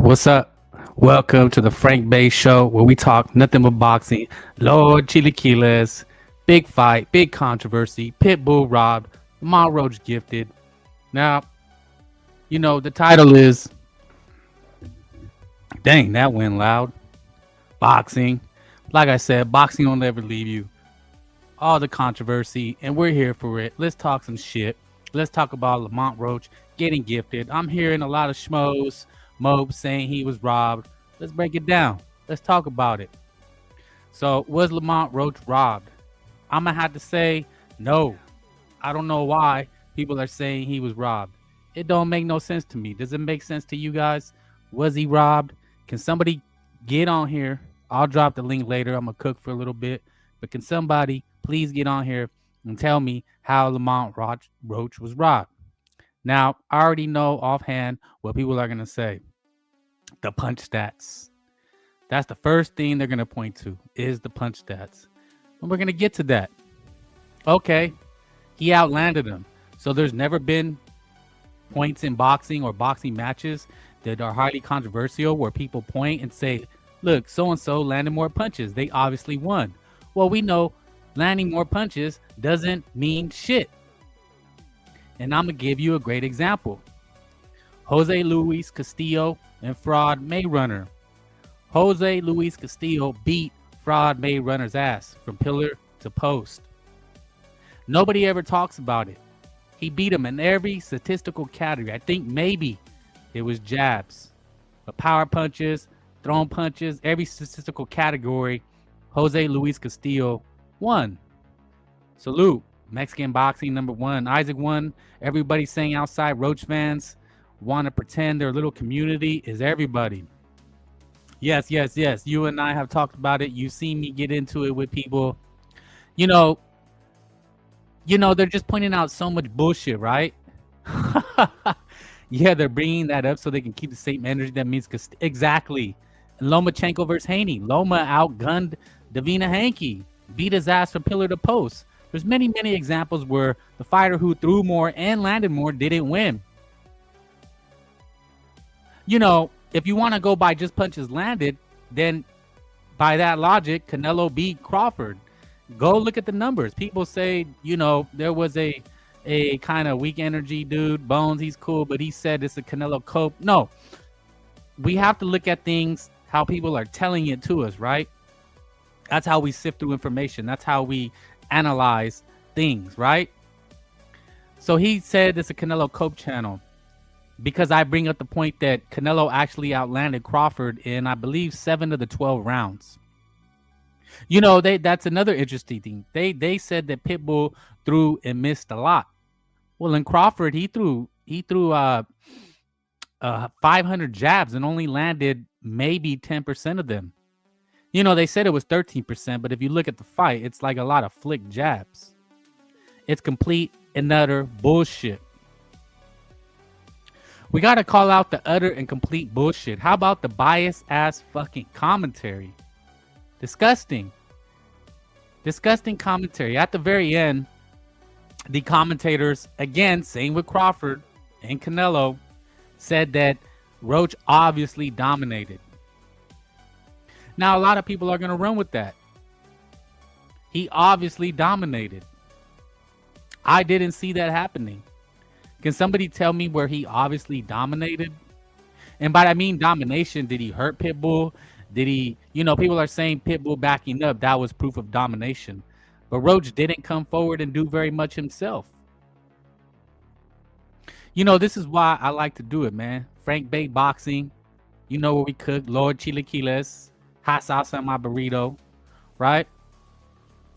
What's up? Welcome to the Frank Bay Show where we talk nothing but boxing. Lord Chilaquiles, big fight, big controversy, Pitbull robbed, Lamont Roach gifted. Now, the title is, dang, that went loud. Boxing. Like I said, boxing will never leave you. All the controversy, and we're here for it. Let's talk some shit. Let's talk about Lamont Roach getting gifted. I'm hearing a lot of schmoes, mopes saying he was robbed. Let's break it down. Let's talk about it. So, was Lamont Roach robbed? I'm going to have to say no. I don't know why people are saying he was robbed. It don't make no sense to me. Does it make sense to you guys? Was he robbed? Can somebody get on here? I'll drop the link later. I'm going to cook for a little bit. But can somebody please get on here and tell me how Lamont Roach was robbed? Now, I already know offhand what people are going to say. The punch stats. That's the first thing they're going to point to is the punch stats. And we're going to get to that. Okay, he outlanded him. So there's never been points in boxing or boxing matches that are highly controversial where people point and say, look, so-and-so landed more punches. They obviously won. Well, we know landing more punches doesn't mean shit. And I'm going to give you a great example. Jose Luis Castillo and Fraud Mayrunner. Jose Luis Castillo beat Fraud Mayrunner's ass from pillar to post. Nobody ever talks about it. He beat him in every statistical category. I think maybe it was jabs, but power punches, thrown punches, every statistical category, Jose Luis Castillo won. Salute. Mexican boxing #1. Isaac won. Everybody saying outside Roach fans want to pretend their little community is everybody. Yes. You and I have talked about it. You see me get into it with people. They're just pointing out so much bullshit, right? Yeah, they're bringing that up so they can keep the same energy. That means exactly. Lomachenko versus Haney. Loma outgunned Davina Hanke, beat his ass from pillar to post. There's many examples where the fighter who threw more and landed more didn't win. If you want to go by just punches landed, then by that logic, Canelo beat Crawford. Go look at the numbers. People say, there was a kind of weak energy dude, Bones, he's cool, but he said it's a Canelo cope. No, we have to look at things how people are telling it to us, right? That's how we sift through information. That's how we analyze things, right? So he said it's a Canelo Cope channel because I bring up the point that Canelo actually outlanded Crawford in, I believe, 7 of the 12 rounds. That's another interesting thing. They said that Pitbull threw and missed a lot. Well, in Crawford, he threw 500 jabs and only landed maybe 10% of them. They said it was 13%, but if you look at the fight, it's like a lot of flick jabs. It's complete and utter bullshit. We got to call out the utter and complete bullshit. How about the biased ass fucking commentary? Disgusting. Disgusting commentary. At the very end, the commentators, again, same with Crawford and Canelo, said that Roach obviously dominated. Now, a lot of people are going to run with that. He obviously dominated. I didn't see that happening. Can somebody tell me where he obviously dominated? And by that I mean domination, did he hurt Pitbull? Did he, people are saying Pitbull backing up, that was proof of domination. But Roach didn't come forward and do very much himself. This is why I like to do it, man. Frank Bay Boxing. Where we cook. Lord Chilaquiles. Hot sauce on my burrito. Right?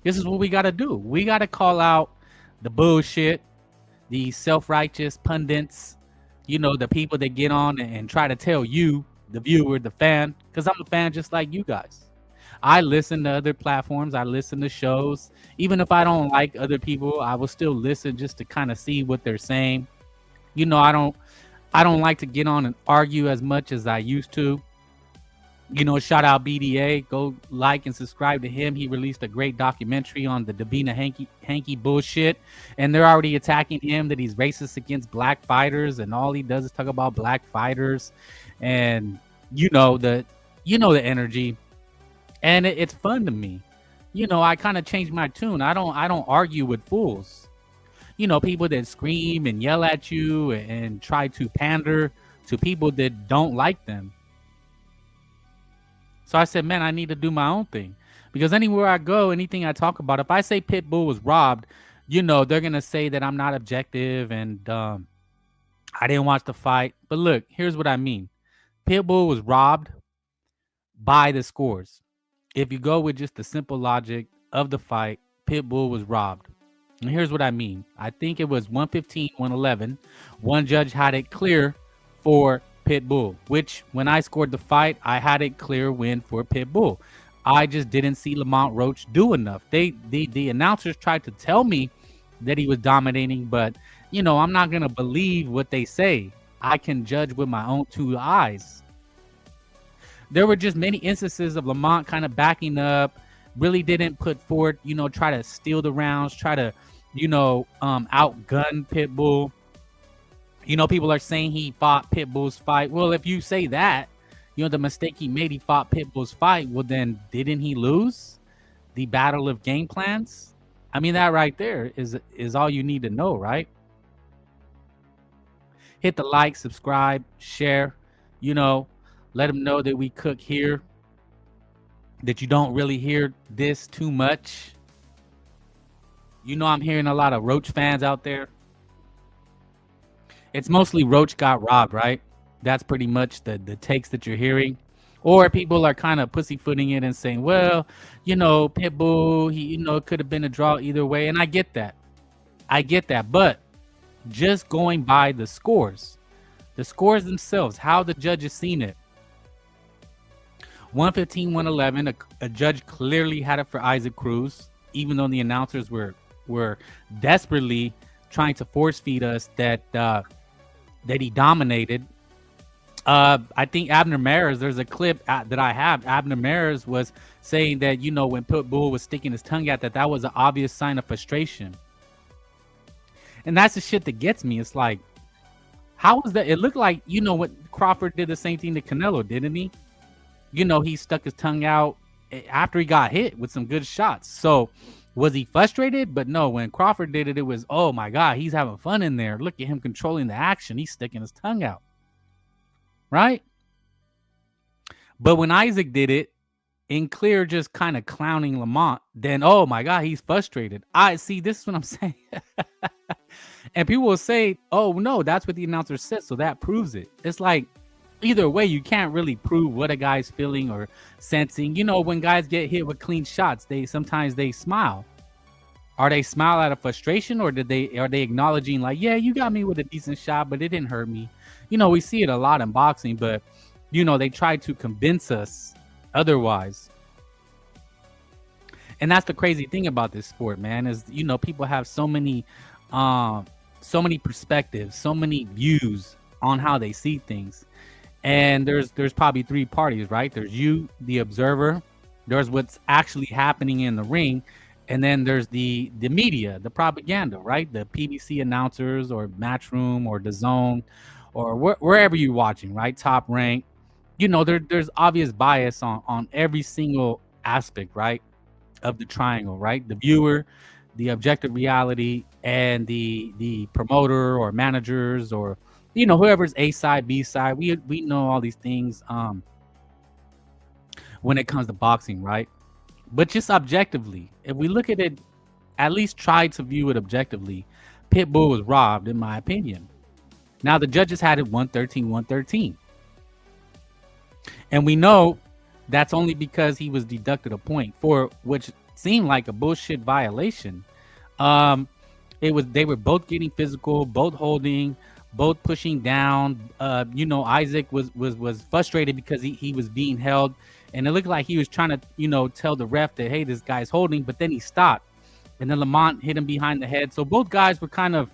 This is what we got to do. We got to call out the bullshit. The self-righteous pundits. The people that get on and try to tell you, the viewer, the fan, because I'm a fan just like you guys. I listen to other platforms. I listen to shows. Even if I don't like other people, I will still listen just to kind of see what they're saying. I don't like to get on and argue as much as I used to. Shout out BDA. Go like and subscribe to him. He released a great documentary on the Davina Hanke bullshit. And they're already attacking him that he's racist against black fighters. And all he does is talk about black fighters. And You know the the energy, and it's fun to me. I kind of changed my tune. I don't argue with fools. People that scream and yell at you and try to pander to people that don't like them. So I said, man, I need to do my own thing. Because anywhere I go, anything I talk about, if I say Pitbull was robbed, they're going to say that I'm not objective and I didn't watch the fight. But look, here's what I mean. Pitbull was robbed by the scores. If you go with just the simple logic of the fight, Pitbull was robbed. And here's what I mean. I think it was 115, 111. One judge had it clear for Pitbull, which when I scored the fight, I had it clear win for Pitbull. I just didn't see Lamont Roach do enough. The announcers tried to tell me that he was dominating, but I'm not gonna believe what they say. I can judge with my own two eyes. There were just many instances of Lamont kind of backing up, really didn't put forth, try to steal the rounds, try to, outgun Pitbull. People are saying he fought Pitbull's fight. Well, if you say that, the mistake he made, he fought Pitbull's fight. Well, then didn't he lose the battle of game plans? I mean, that right there is all you need to know, right? Hit the like, subscribe, share, let them know that we cook here, that you don't really hear this too much. I'm hearing a lot of Roach fans out there. It's mostly Roach got robbed, right? That's pretty much the takes that you're hearing. Or people are kind of pussyfooting it and saying, well, Pitbull, he, it could have been a draw either way. And I get that. But just going by the scores themselves, how the judges seen it. 115, 111, a judge clearly had it for Isaac Cruz, even though the announcers were desperately trying to force feed us that he dominated. I think Abner Mares, there's a clip that I have. Abner Mares was saying that, when Pitbull was sticking his tongue out, that was an obvious sign of frustration. And that's the shit that gets me. It's like, how was that? It looked like, what Crawford did the same thing to Canelo, didn't he? He stuck his tongue out after he got hit with some good shots. So was he frustrated? But no, when Crawford did it, it was, oh my God, he's having fun in there. Look at him controlling the action. He's sticking his tongue out. Right? But when Isaac did it, in clear, just kind of clowning Lamont, then, oh my God, he's frustrated. I see, this is what I'm saying. And people will say, oh no, that's what the announcer said, so that proves it. It's like, either way, you can't really prove what a guy's feeling or sensing. When guys get hit with clean shots, sometimes they smile. Are they smile out of frustration, or are they acknowledging like, yeah, you got me with a decent shot, but it didn't hurt me? We see it a lot in boxing, but they try to convince us otherwise. And that's the crazy thing about this sport, man, is people have so many perspectives, so many views on how they see things. And there's probably three parties, right? There's you, the observer, there's what's actually happening in the ring, and then there's the media, the propaganda, right? The PBC announcers or Matchroom or DAZN or wherever you're watching, right? Top Rank. There's obvious bias on every single aspect, right, of the triangle, right? The viewer, the objective reality, and the promoter or managers or whoever's A side, B side. We know all these things when it comes to boxing, right? But just objectively, if we look at it, at least try to view it objectively, Pitbull was robbed, in my opinion. Now, the judges had it 113, 113. And we know that's only because he was deducted a point for which seemed like a bullshit violation. They were both getting physical, both holding, both pushing down. Isaac was frustrated because he was being held, and it looked like he was trying to tell the ref that, hey, this guy's holding, but then he stopped, and then Lamont hit him behind the head. So both guys were kind of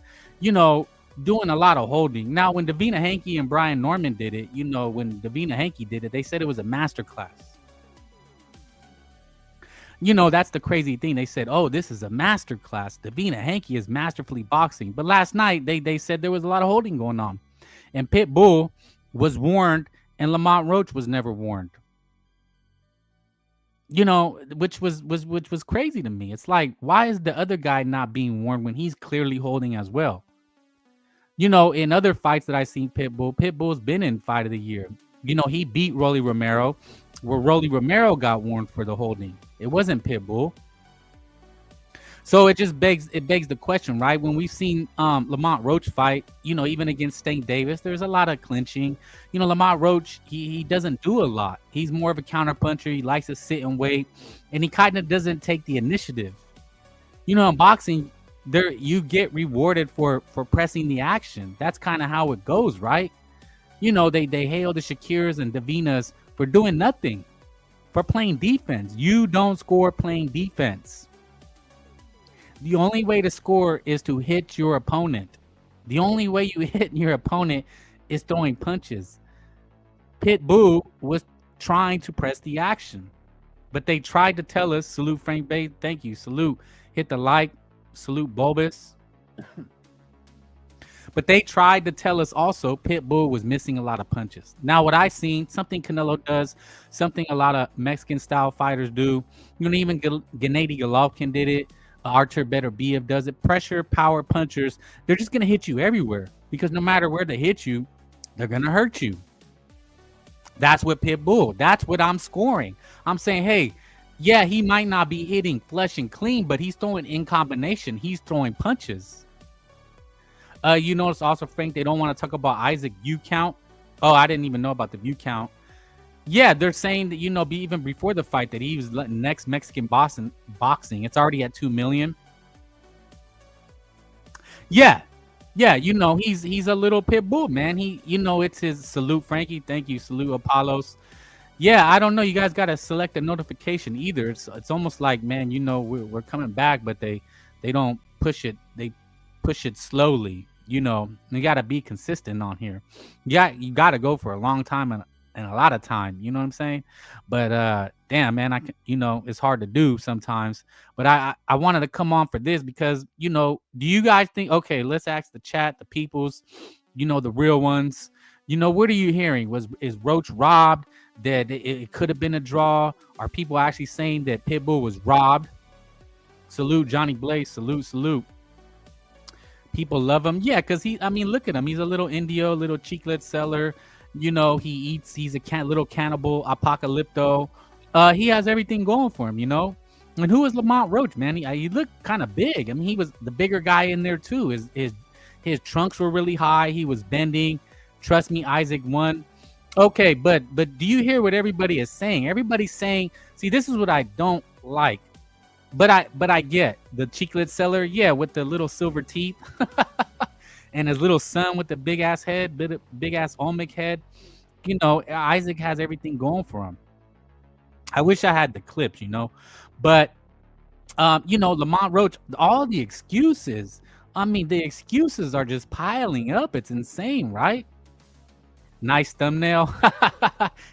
doing a lot of holding. Now, when Davina Hankey and Brian Norman did it, when Davina Hankey did it, they said it was a master class. That's the crazy thing. They said, oh, this is a master class. Davina Hankey is masterfully boxing. But last night, they said there was a lot of holding going on. And Pitbull was warned and Lamont Roach was never warned. Which was crazy to me. It's like, why is the other guy not being warned when he's clearly holding as well? In other fights that I've seen Pitbull's been in fight of the year. He beat Rolly Romero, where Rolly Romero got warned for the holding. It wasn't Pitbull. So it just begs the question, right? When we've seen Lamont Roach fight, even against Stank Davis, there's a lot of clinching. Lamont Roach, he doesn't do a lot. He's more of a counterpuncher. He likes to sit and wait, and he kind of doesn't take the initiative. In boxing, you get rewarded for pressing the action. That's kind of how it goes, right? They hail the Shakirs and Davinas for doing nothing, for playing defense. You don't score playing defense. The only way to score is to hit your opponent. The only way you hit your opponent is throwing punches. Pitbull was trying to press the action, but they tried to tell us, salute Frank Bay, thank you, salute, hit the like, salute Bulbous. But they tried to tell us also Pitbull was missing a lot of punches. Now, what I seen, something Canelo does, something a lot of Mexican-style fighters do, even Gennady Golovkin did it, Artur Beterbiev does it. Pressure, power punchers, they're just going to hit you everywhere because no matter where they hit you, they're going to hurt you. That's what Pitbull, that's what I'm scoring. I'm saying, hey, yeah, he might not be hitting flush and clean, but he's throwing in combination. He's throwing punches. You notice also, Frank, they don't want to talk about Isaac view count. Oh, I didn't even know about the view count. Yeah, they're saying that, even before the fight that he was next Mexican boxing. It's already at 2 million. Yeah, he's a little Pitbull, man. It's his salute, Frankie. Thank you, salute Apollos. Yeah, I don't know. You guys got to select a notification either. It's almost like, man, we're coming back, but they don't push it. They push it slowly. You got to be consistent on here. Yeah, you got to go for a long time and a lot of time, you know what I'm saying? But damn, man, I can, it's hard to do sometimes. But I wanted to come on for this because, do you guys think, okay, let's ask the chat, the peoples, the real ones, what are you hearing? Is Roach robbed? That it could have been a draw? Are people actually saying that Pitbull was robbed? Salute Johnny Blaze, salute. People love him. Yeah, because look at him. He's a little Indio, little cheeklet seller. He's a little cannibal, apocalypto. He has everything going for him, And who is Lamont Roach, man? He looked kind of big. He was the bigger guy in there too. His trunks were really high. He was bending. Trust me, Isaac won. Okay, but do you hear what everybody is saying? Everybody's saying, see, this is what I don't like. But I get the cheeklet seller, yeah, with the little silver teeth. And his little son with the big ass head, big ass Olmec head. Isaac has everything going for him. I wish I had the clips, but Lamont Roach, all the excuses. The excuses are just piling up. It's insane, right? Nice thumbnail.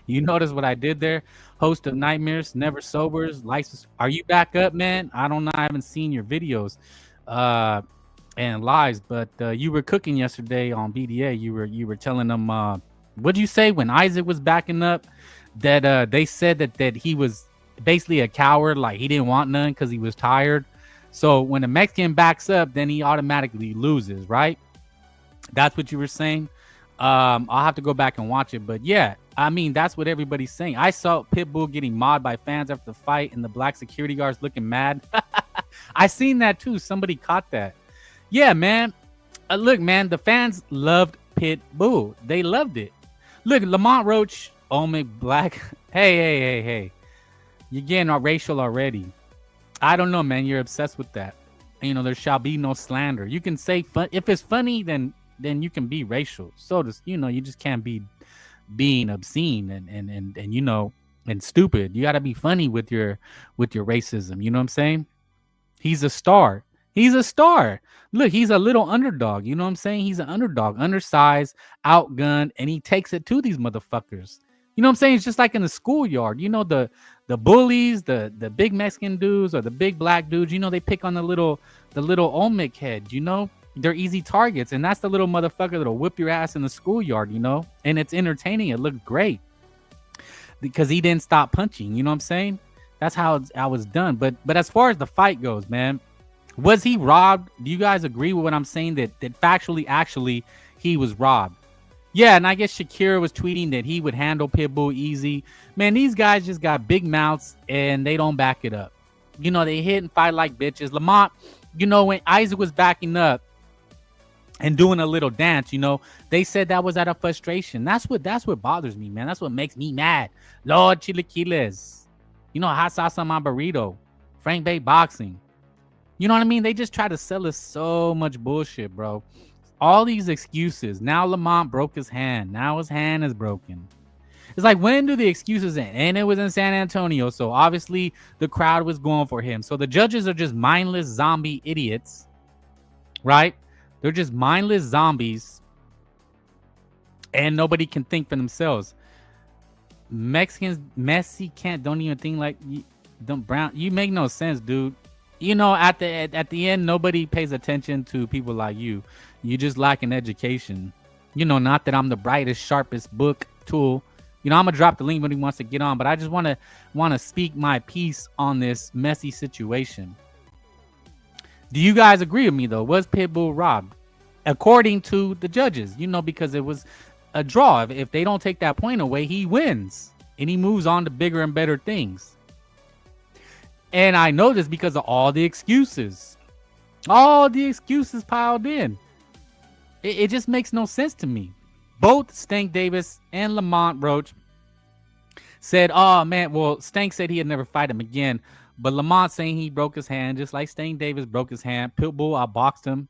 You notice what I did there? Host of Nightmares, Never Sobers, License. Are you back up, man? I don't know. I haven't seen your videos. And lives, but you were cooking yesterday on BDA. You were telling them, what'd you say when Isaac was backing up? That they said that he was basically a coward, like he didn't want none because he was tired. So when a Mexican backs up, then he automatically loses, right? That's what you were saying. I'll have to go back and watch it, but yeah, that's what everybody's saying. I saw Pitbull getting mobbed by fans after the fight, and the black security guards looking mad. I seen that too. Somebody caught that. Yeah, man. Look, man, the fans loved Pitbull. They loved it. Look, Lamont Roach, Olmec Black. Hey. You're getting racial already. I don't know, man. You're obsessed with that. There shall be no slander. You can say fun. If it's funny, then you can be racial. So does, you just can't be being obscene and stupid. You got to be funny with your racism. You know what I'm saying? He's a star. Look, he's a little underdog. You know what I'm saying? He's an underdog, undersized, outgunned, and he takes it to these motherfuckers. You know what I'm saying? It's just like in the schoolyard. The bullies, the big Mexican dudes or the big black dudes, they pick on the little Olmec head, They're easy targets, and that's the little motherfucker that'll whip your ass in the schoolyard, you know? And it's entertaining. It looked great because he didn't stop punching. You know what I'm saying? That's how I was done. But as far as the fight goes, man, was he robbed? Do you guys agree with what I'm saying? That factually, actually, he was robbed. Yeah, and I guess Shakira was tweeting that he would handle Pitbull easy. Man, these guys just got big mouths and they don't back it up. You know, they hit and fight like bitches. Lamont, you know, when Isaac was backing up and doing a little dance, you know, they said that was out of frustration. That's what bothers me, man. That's what makes me mad. Lord Chilaquiles. You know, hot sauce on my burrito. Frank Bay boxing. You know what I mean? They just try to sell us so much bullshit, bro. All these excuses. Now Lamont broke his hand. Now his hand is broken. It's like, when do the excuses end? And it was in San Antonio, so obviously the crowd was going for him. So the judges are just mindless zombie idiots, right? They're just mindless zombies, and nobody can think for themselves. Mexicans, don't even think like brown. You make no sense, dude. You know, at the end, nobody pays attention to people like you. You just lack an education. You know, not that I'm the brightest, sharpest book tool. You know, I'm gonna drop the link when he wants to get on, but I just want to speak my piece on this messy situation. Do you guys agree with me though? Was Pitbull robbed? According to the judges, you know, because it was a draw. If they don't take that point away, he wins and he moves on to bigger and better things. And I know this because of all the excuses. All the excuses piled in. It just makes no sense to me. Both Stank Davis and Lamont Roach said, oh, man, well, Stank said he'd never fight him again. But Lamont saying he broke his hand, just like Stank Davis broke his hand. Pitbull outboxed him.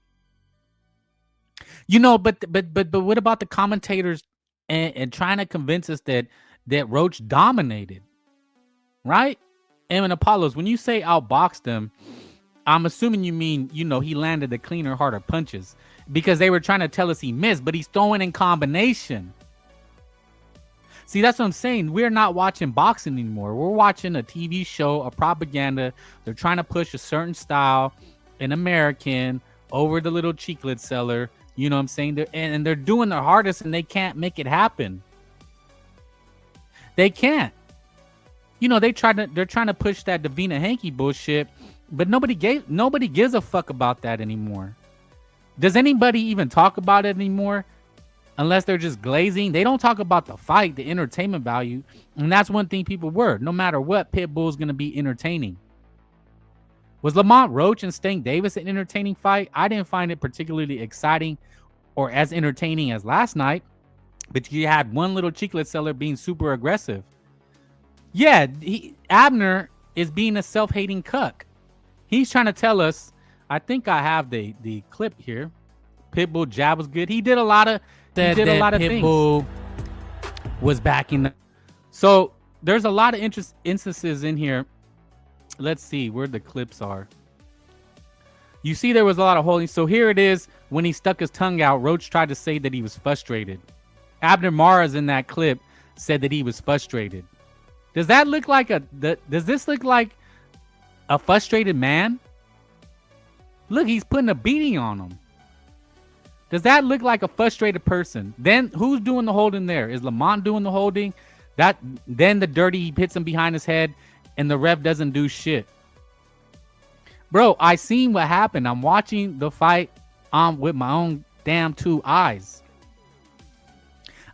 You know, but what about the commentators and trying to convince us that Roach dominated, right? And Apollos, when you say outboxed him, I'm assuming you mean, you know, he landed the cleaner, harder punches, because they were trying to tell us he missed, but he's throwing in combination. See, that's what I'm saying. We're not watching boxing anymore. We're watching a TV show, a propaganda. They're trying to push a certain style, an American, over the little cheeklet seller. You know what I'm saying? And they're doing their hardest, and they can't make it happen. They can't. You know, they're trying to push that Davina Hanky bullshit, but nobody gives a fuck about that anymore. Does anybody even talk about it anymore? Unless they're just glazing. They don't talk about the fight, the entertainment value. And that's one thing people were. No matter what, Pitbull's going to be entertaining. Was Lamont Roach and Stank Davis an entertaining fight? I didn't find it particularly exciting or as entertaining as last night. But you had one little cheeklet seller being super aggressive. Yeah, Abner is being a self-hating cuck. He's trying to tell us, I think I have the clip here. Pitbull jab was good. He did a lot of Pitbull things. Was backing. So there's a lot of instances in here. Let's see where the clips are. You see there was a lot of holding. So here it is when he stuck his tongue out. Roach tried to say that he was frustrated. Abner Maras in that clip said that he was frustrated. Does that look like does this look like a frustrated man? Look, he's putting a beating on him. Does that look like a frustrated person? Then who's doing the holding there? Is Lamont doing the holding? Then the dirty hits him behind his head and the ref doesn't do shit. Bro, I seen what happened. I'm watching the fight with my own damn two eyes.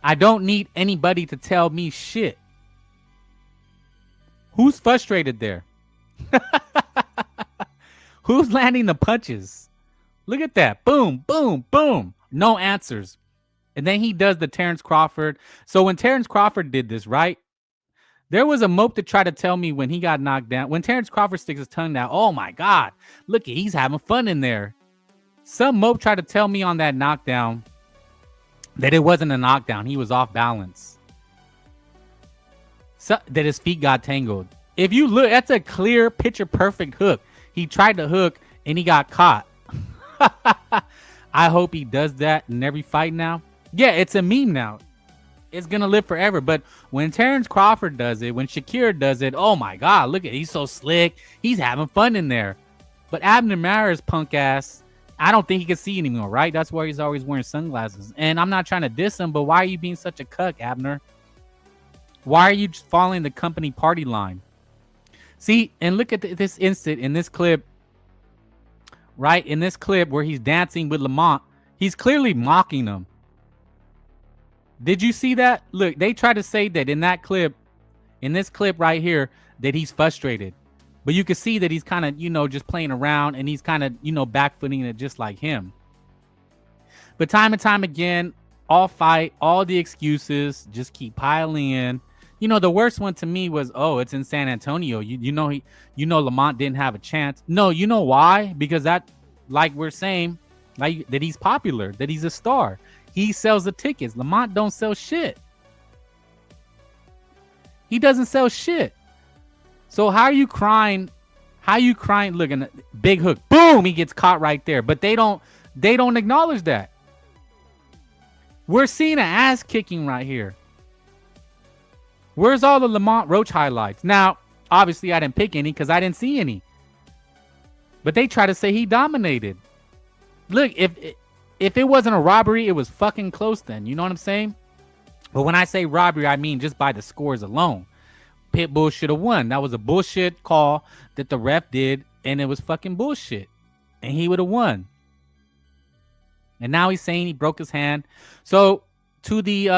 I don't need anybody to tell me shit. Who's frustrated there? Who's landing the punches? Look at that. Boom, boom, boom. No answers. And then he does the Terrence Crawford. So when Terrence Crawford did this, right? There was a mope to try to tell me when he got knocked down. When Terrence Crawford sticks his tongue down, oh my God, look, he's having fun in there. Some mope tried to tell me on that knockdown that it wasn't a knockdown. He was off balance. So, that his feet got tangled. If you look, that's a clear, picture perfect hook. He tried to hook and he got caught. I hope he does that in every fight now. Yeah, it's a meme now. It's going to live forever. But when Terrence Crawford does it, when Shakira does it, oh my God, look at, he's so slick. He's having fun in there. But Abner Maras punk ass, I don't think he can see anymore, right? That's why he's always wearing sunglasses. And I'm not trying to diss him, but why are you being such a cuck, Abner? Why are you just following the company party line? See, and look at this instant in this clip, right? In this clip where he's dancing with Lamont, he's clearly mocking him. Did you see that? Look, they try to say that in that clip, in this clip right here, that he's frustrated. But you can see that he's kind of, just playing around, and he's kind of, backfooting it just like him. But time and time again, all fight, all the excuses just keep piling in. The worst one to me was, it's in San Antonio. Lamont didn't have a chance. No, you know why? Because that, like we're saying, like that he's popular, that he's a star. He sells the tickets. Lamont don't sell shit. He doesn't sell shit. So how are you crying? Look, and big hook. Boom, he gets caught right there. But they don't acknowledge that. We're seeing an ass kicking right here. Where's all the Lamont Roach highlights? Now, obviously I didn't pick any because I didn't see any. But they try to say he dominated. Look, if it wasn't a robbery, it was fucking close then. You know what I'm saying? But when I say robbery, I mean just by the scores alone. Pitbull should have won. That was a bullshit call that the ref did, and it was fucking bullshit. And he would have won. And now he's saying he broke his hand. So to the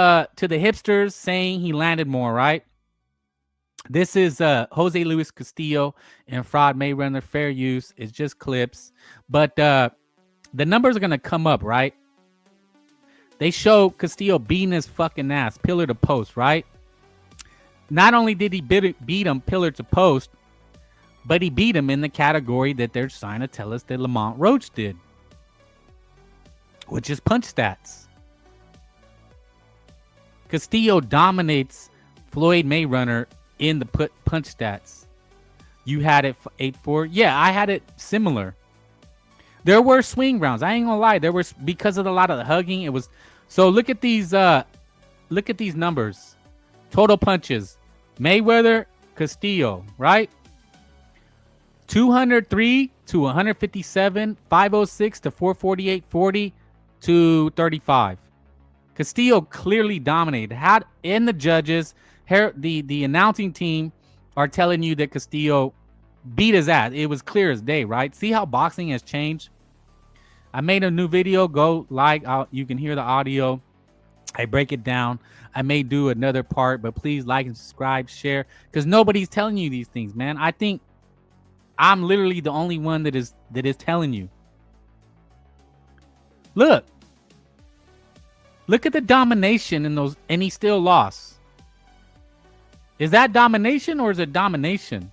hipsters saying he landed more, right? This is Jose Luis Castillo and Fraud Mayweather fair use. It's just clips. But the numbers are gonna come up, right? They show Castillo beating his fucking ass, pillar to post, right? Not only did he beat him pillar to post, but he beat him in the category that they're trying to tell us that Lamont Roach did, which is punch stats. Castillo dominates Floyd Mayweather in the punch stats. You had it 8-4. Yeah, I had it similar. There were swing rounds. I ain't gonna lie. There was, because of a lot of the hugging. It was. So look at these numbers. Total punches. Mayweather, Castillo, right? 203 to 157, 506 to 448, 40 to 35. Castillo clearly dominated. And the judges, the announcing team are telling you that Castillo beat his ass. It was clear as day, right? See how boxing has changed? I made a new video. Go you can hear the audio. I break it down. I may do another part, but please like and subscribe, share, because nobody's telling you these things, man. I think I'm literally the only one that is telling you. Look at the domination in those, and he still lost. Is that domination or is it domination?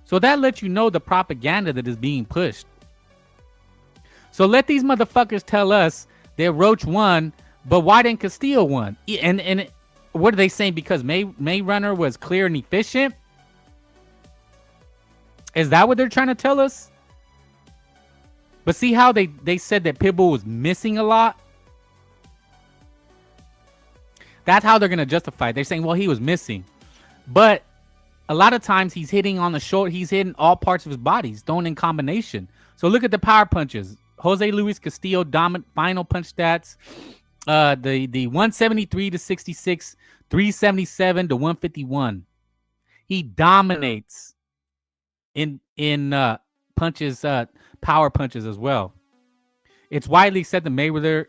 So that lets you know the propaganda that is being pushed. So let these motherfuckers tell us that Roach won, but why didn't Castillo win? And what are they saying? Because Mayweather was clear and efficient? Is that what they're trying to tell us? But see how they said that Pitbull was missing a lot? That's how they're going to justify it. They're saying, well, he was missing. But a lot of times he's hitting on the shoulder. He's hitting all parts of his body. He's throwing in combination. So look at the power punches. Jose Luis Castillo final punch stats. The 173 to 66, 377 to 151. He dominates in punches, power punches as well. It's widely said that Mayweather.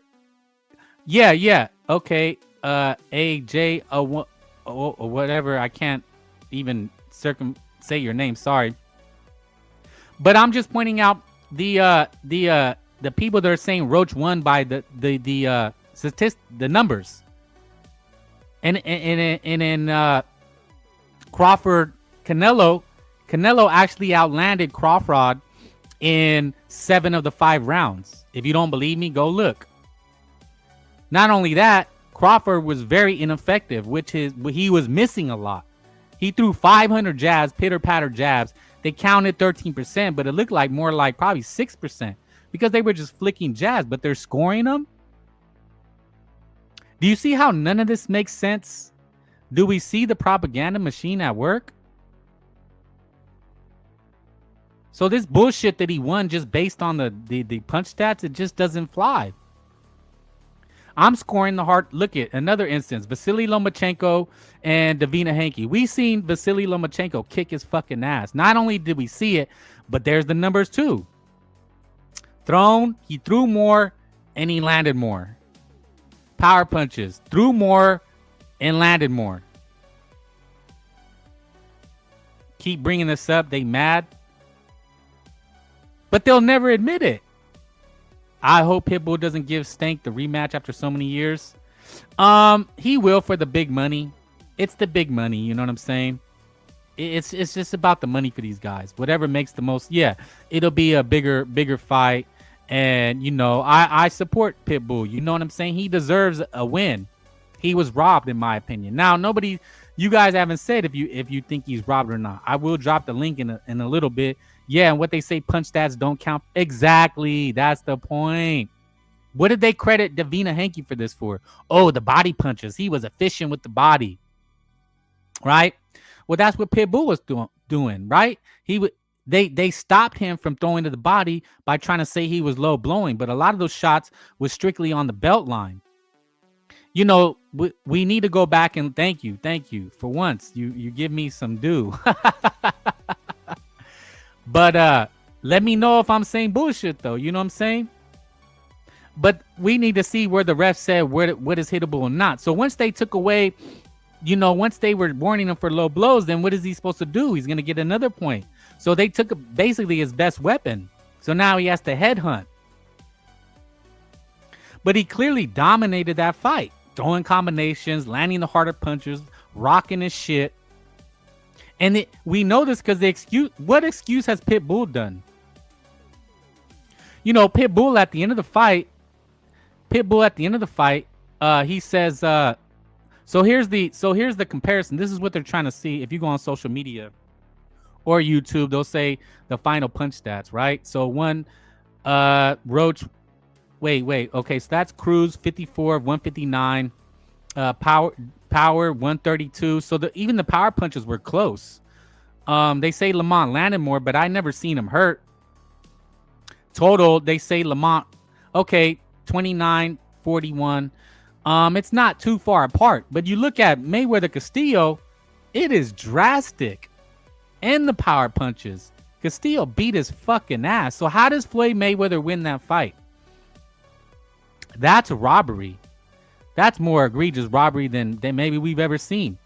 Yeah. Okay. AJ or whatever. I can't even say your name. Sorry. But I'm just pointing out the people that are saying Roach won by the numbers. And in Crawford Canelo actually outlanded Crawford in 7 of the 5 rounds. If you don't believe me, go look. Not only that, Crawford was very ineffective, he was missing a lot. He threw 500 jabs, pitter-patter jabs. They counted 13%, but it looked like more like probably 6% because they were just flicking jabs, but they're scoring them. Do you see how none of this makes sense? Do we see the propaganda machine at work? So this bullshit that he won just based on the punch stats, it just doesn't fly. I'm scoring the heart. Look at another instance. Vasily Lomachenko and Davina Hanke. We seen Vasily Lomachenko kick his fucking ass. Not only did we see it, but there's the numbers too. He threw more and he landed more. Power punches, threw more and landed more. Keep bringing this up. They mad. But they'll never admit it. I hope Pitbull doesn't give Stank the rematch after so many years. He will for the big money. It's the big money, you know what I'm saying? It's just about the money for these guys. Whatever makes the most. Yeah, it'll be a bigger fight. And you know, I support Pitbull. You know what I'm saying? He deserves a win. He was robbed, in my opinion. Now, you guys haven't said if you think he's robbed or not. I will drop the link in a little bit. Yeah, and what they say, punch stats don't count. Exactly. That's the point. What did they credit Davina Hanke for this for? Oh, the body punches. He was efficient with the body. Right? Well, that's what Pitbull was doing, right? They stopped him from throwing to the body by trying to say he was low blowing, but a lot of those shots was strictly on the belt line. You know, we need to go back and thank you for once. You give me some due. But let me know if I'm saying bullshit, though. You know what I'm saying? But we need to see where the ref said what is hittable and not. So once they took away, you know, once they were warning him for low blows, then what is he supposed to do? He's going to get another point. So they took basically his best weapon. So now he has to headhunt. But he clearly dominated that fight. Throwing combinations, landing the harder punches, rocking his shit. And we know this because what excuse has Pitbull done? You know, Pitbull at the end of the fight, he says, so here's the comparison. This is what they're trying to see. If you go on social media or YouTube, they'll say the final punch stats, right? So one, Roach, wait, okay, so that's Cruz 54 of 159, Power 132. So even the power punches were close. They say Lamont landed more, but I never seen him hurt. Total, they say Lamont, okay, 29-41. It's not too far apart, but you look at Mayweather Castillo, it is drastic. And the power punches. Castillo beat his fucking ass. So how does Floyd Mayweather win that fight? That's a robbery. That's more egregious robbery than maybe we've ever seen.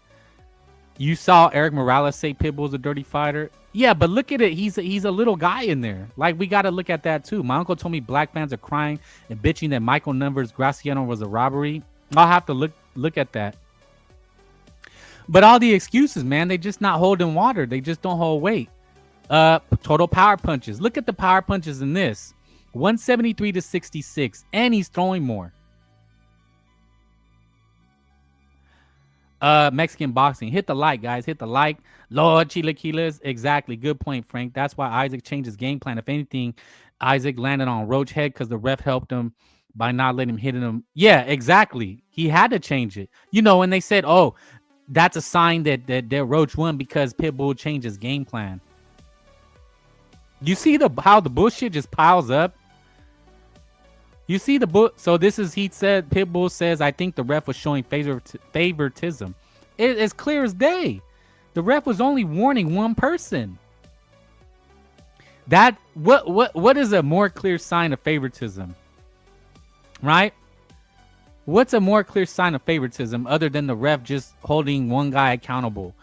You saw Eric Morales say Pitbull's a dirty fighter. Yeah, but look at it. He's a little guy in there. Like, we got to look at that too. My uncle told me black fans are crying and bitching that Michael Numbers Graciano was a robbery. I'll have to look at that. But all the excuses, man, they just not holding water. They just don't hold weight. Total power punches. Look at the power punches in this. 173-66, and he's throwing more. Mexican boxing. Hit the like, guys. Hit the like. Lord Chilaquiles. Exactly. Good point, Frank. That's why Isaac changed his game plan. If anything, Isaac landed on Roach head because the ref helped him by not letting him hit him. Yeah, exactly. He had to change it. You know, and they said, oh, that's a sign that Roach won because Pitbull changed his game plan. You see how the bullshit just piles up? You see so this is, he said, Pitbull says, I think the ref was showing favoritism. It's clear as day. The ref was only warning one person. That what is a more clear sign of favoritism? Right? What's a more clear sign of favoritism other than the ref just holding one guy accountable?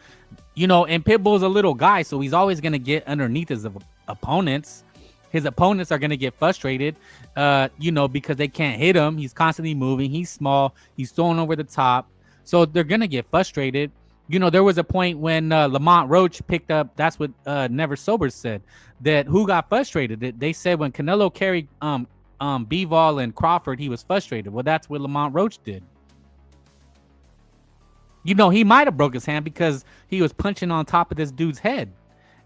You know, and Pitbull's a little guy, so he's always going to get underneath his opponents. His opponents are going to get frustrated, you know, because they can't hit him. He's constantly moving. He's small. He's throwing over the top. So they're going to get frustrated. You know, there was a point when Lamont Roach picked up, that's what Never Sober said, that who got frustrated. They said when Canelo carried Bivol and Crawford, he was frustrated. Well, that's what Lamont Roach did. You know, he might have broke his hand because he was punching on top of this dude's head.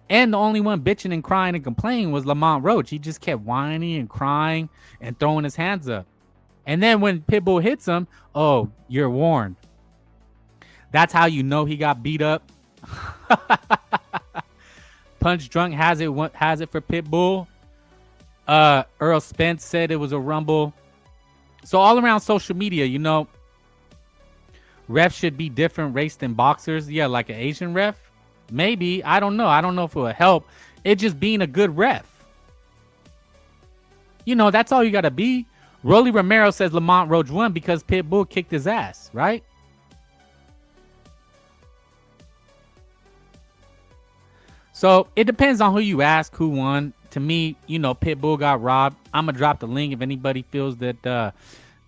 And the only one bitching and crying and complaining was Lamont Roach. He just kept whining and crying and throwing his hands up. And then when Pitbull hits him, oh, you're warned. That's how you know he got beat up. Punch Drunk has it for Pitbull. Earl Spence said it was a rumble. So all around social media, you know, refs should be different race than boxers. Yeah, like an Asian ref. Maybe. I don't know. I don't know if it will help. It just being a good ref. You know, that's all you got to be. Rolly Romero says Lamont Roach won because Pitbull kicked his ass, right? So it depends on who you ask who won. To me, you know, Pitbull got robbed. I'm going to drop the link if anybody feels that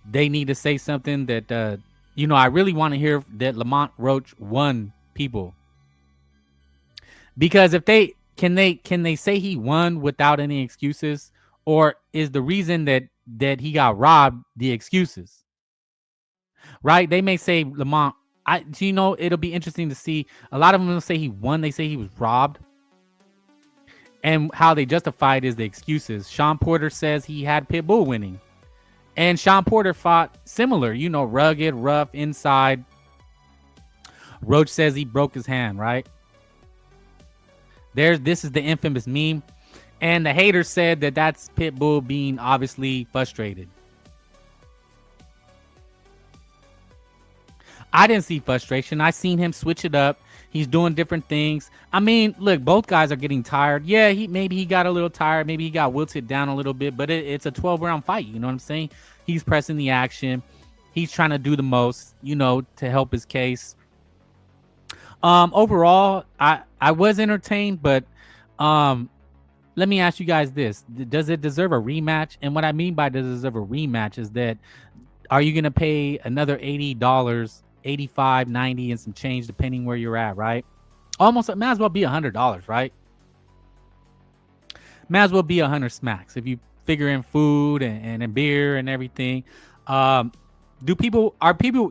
they need to say something that, you know, I really want to hear that Lamont Roach won people. Because if they can they say he won without any excuses, or is the reason that he got robbed the excuses? Right? They may say Lamont. You know, it'll be interesting to see. A lot of them will say he won. They say he was robbed. And how they justify it is the excuses. Sean Porter says he had Pitbull winning. And Sean Porter fought similar, you know, rugged, rough, inside. Roach says he broke his hand, right? This is the infamous meme. And the hater said that that's Pitbull being obviously frustrated. I didn't see frustration. I seen him switch it up. He's doing different things. I mean, look, both guys are getting tired. Yeah, maybe he got a little tired. Maybe he got wilted down a little bit, but it's a 12-round fight. You know what I'm saying? He's pressing the action. He's trying to do the most, you know, to help his case. Overall, I was entertained, but let me ask you guys this. Does it deserve a rematch? And what I mean by does it deserve a rematch is that are you going to pay another $80, 85, 90 and some change depending where you're at, right? Almost, it might as well be $100, right? Might as well be 100 smacks if you figure in food and beer and everything. Are people,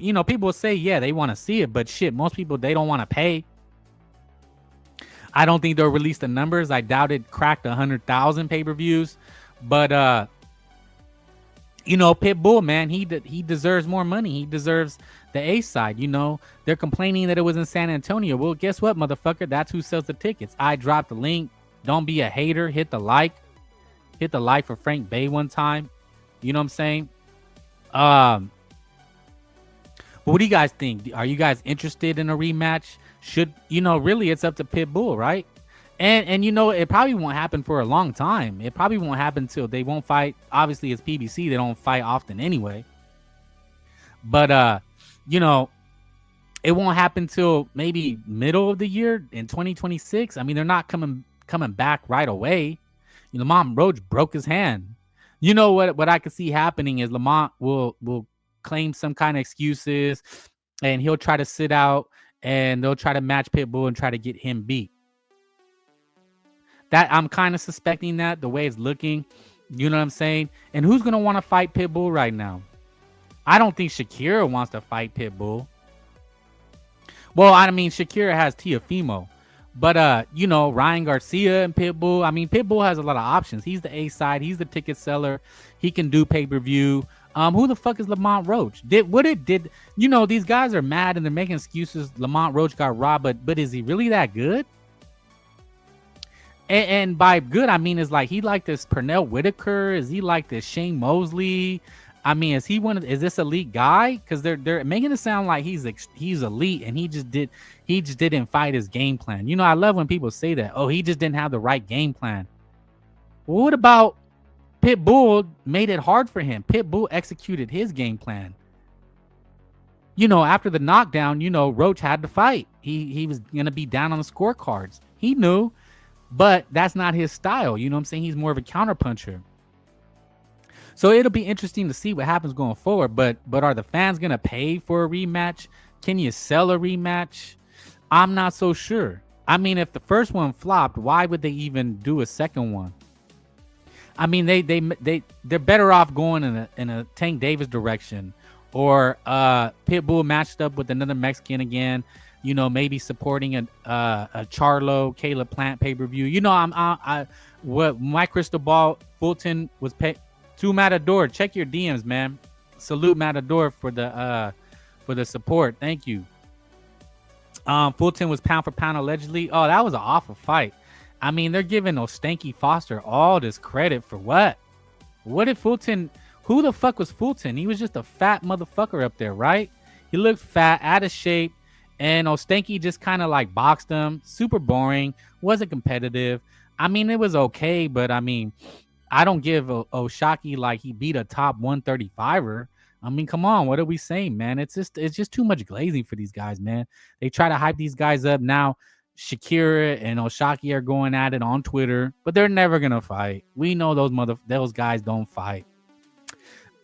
you know, people will say, yeah, they want to see it, but shit, most people, they don't want to pay. I don't think they'll release the numbers. I doubt it cracked 100,000 pay-per-views, but you know, Pitbull, man, he deserves more money. He deserves the A side. You know, they're complaining that it was in San Antonio. Well, guess what, motherfucker? That's who sells the tickets. I dropped the link. Don't be a hater. Hit the like. Hit the like for Frank Bay one time. You know what I'm saying? But what do you guys think? Are you guys interested in a rematch? Should, you know, really it's up to Pitbull, right? And you know, it probably won't happen for a long time. It probably won't happen till they won't fight. Obviously, it's PBC. They don't fight often anyway. But, you know, it won't happen till maybe middle of the year in 2026. I mean, they're not coming back right away. You know, Lamont Roach broke his hand. You know what I could see happening is Lamont will claim some kind of excuses and he'll try to sit out and they'll try to match Pitbull and try to get him beat. That I'm kind of suspecting that the way it's looking, you know what I'm saying? And who's going to want to fight Pitbull right now? I don't think Shakira wants to fight Pitbull. Well, I mean, Shakira has Teofimo, but you know, Ryan Garcia and Pitbull. I mean, Pitbull has a lot of options. He's the A side. He's the ticket seller. He can do pay-per-view. Who the fuck is Lamont Roach? You know, these guys are mad and they're making excuses. Lamont Roach got robbed, but is he really that good? And by good, I mean, is like he like this Pernell Whitaker? Is he like this Shane Mosley? I mean, is this elite guy? Because they're making it sound like he's elite and he just didn't fight his game plan. You know, I love when people say that. Oh, he just didn't have the right game plan. Well, what about Pitbull made it hard for him? Pitbull executed his game plan. You know, after the knockdown, you know, Roach had to fight. He was gonna be down on the scorecards. He knew. But that's not his style. You know what I'm saying? He's more of a counterpuncher. So it'll be interesting to see what happens going forward. But are the fans going to pay for a rematch? Can you sell a rematch? I'm not so sure. I mean, if the first one flopped, why would they even do a second one? I mean, they're better off going in a Tank Davis direction, or Pitbull matched up with another Mexican again. You know, maybe supporting a Charlo, Caleb Plant pay-per-view. You know, what my crystal ball, Fulton was to Matador. Check your DMs, man. Salute Matador for the support. Thank you. Fulton was pound for pound allegedly. Oh, that was an awful fight. I mean, they're giving Ostanky Foster all this credit for what? What did Fulton? Who the fuck was Fulton? He was just a fat motherfucker up there, right? He looked fat, out of shape, and Ostanky just kind of like boxed him. Super boring. Wasn't competitive. I mean, it was okay, but I mean, I don't give Oshaki like he beat a top 135er. I mean, come on, what are we saying, man? It's just too much glazing for these guys, man. They try to hype these guys up now. Shakira and Oshaki are going at it on Twitter, but they're never gonna fight. We know those guys don't fight.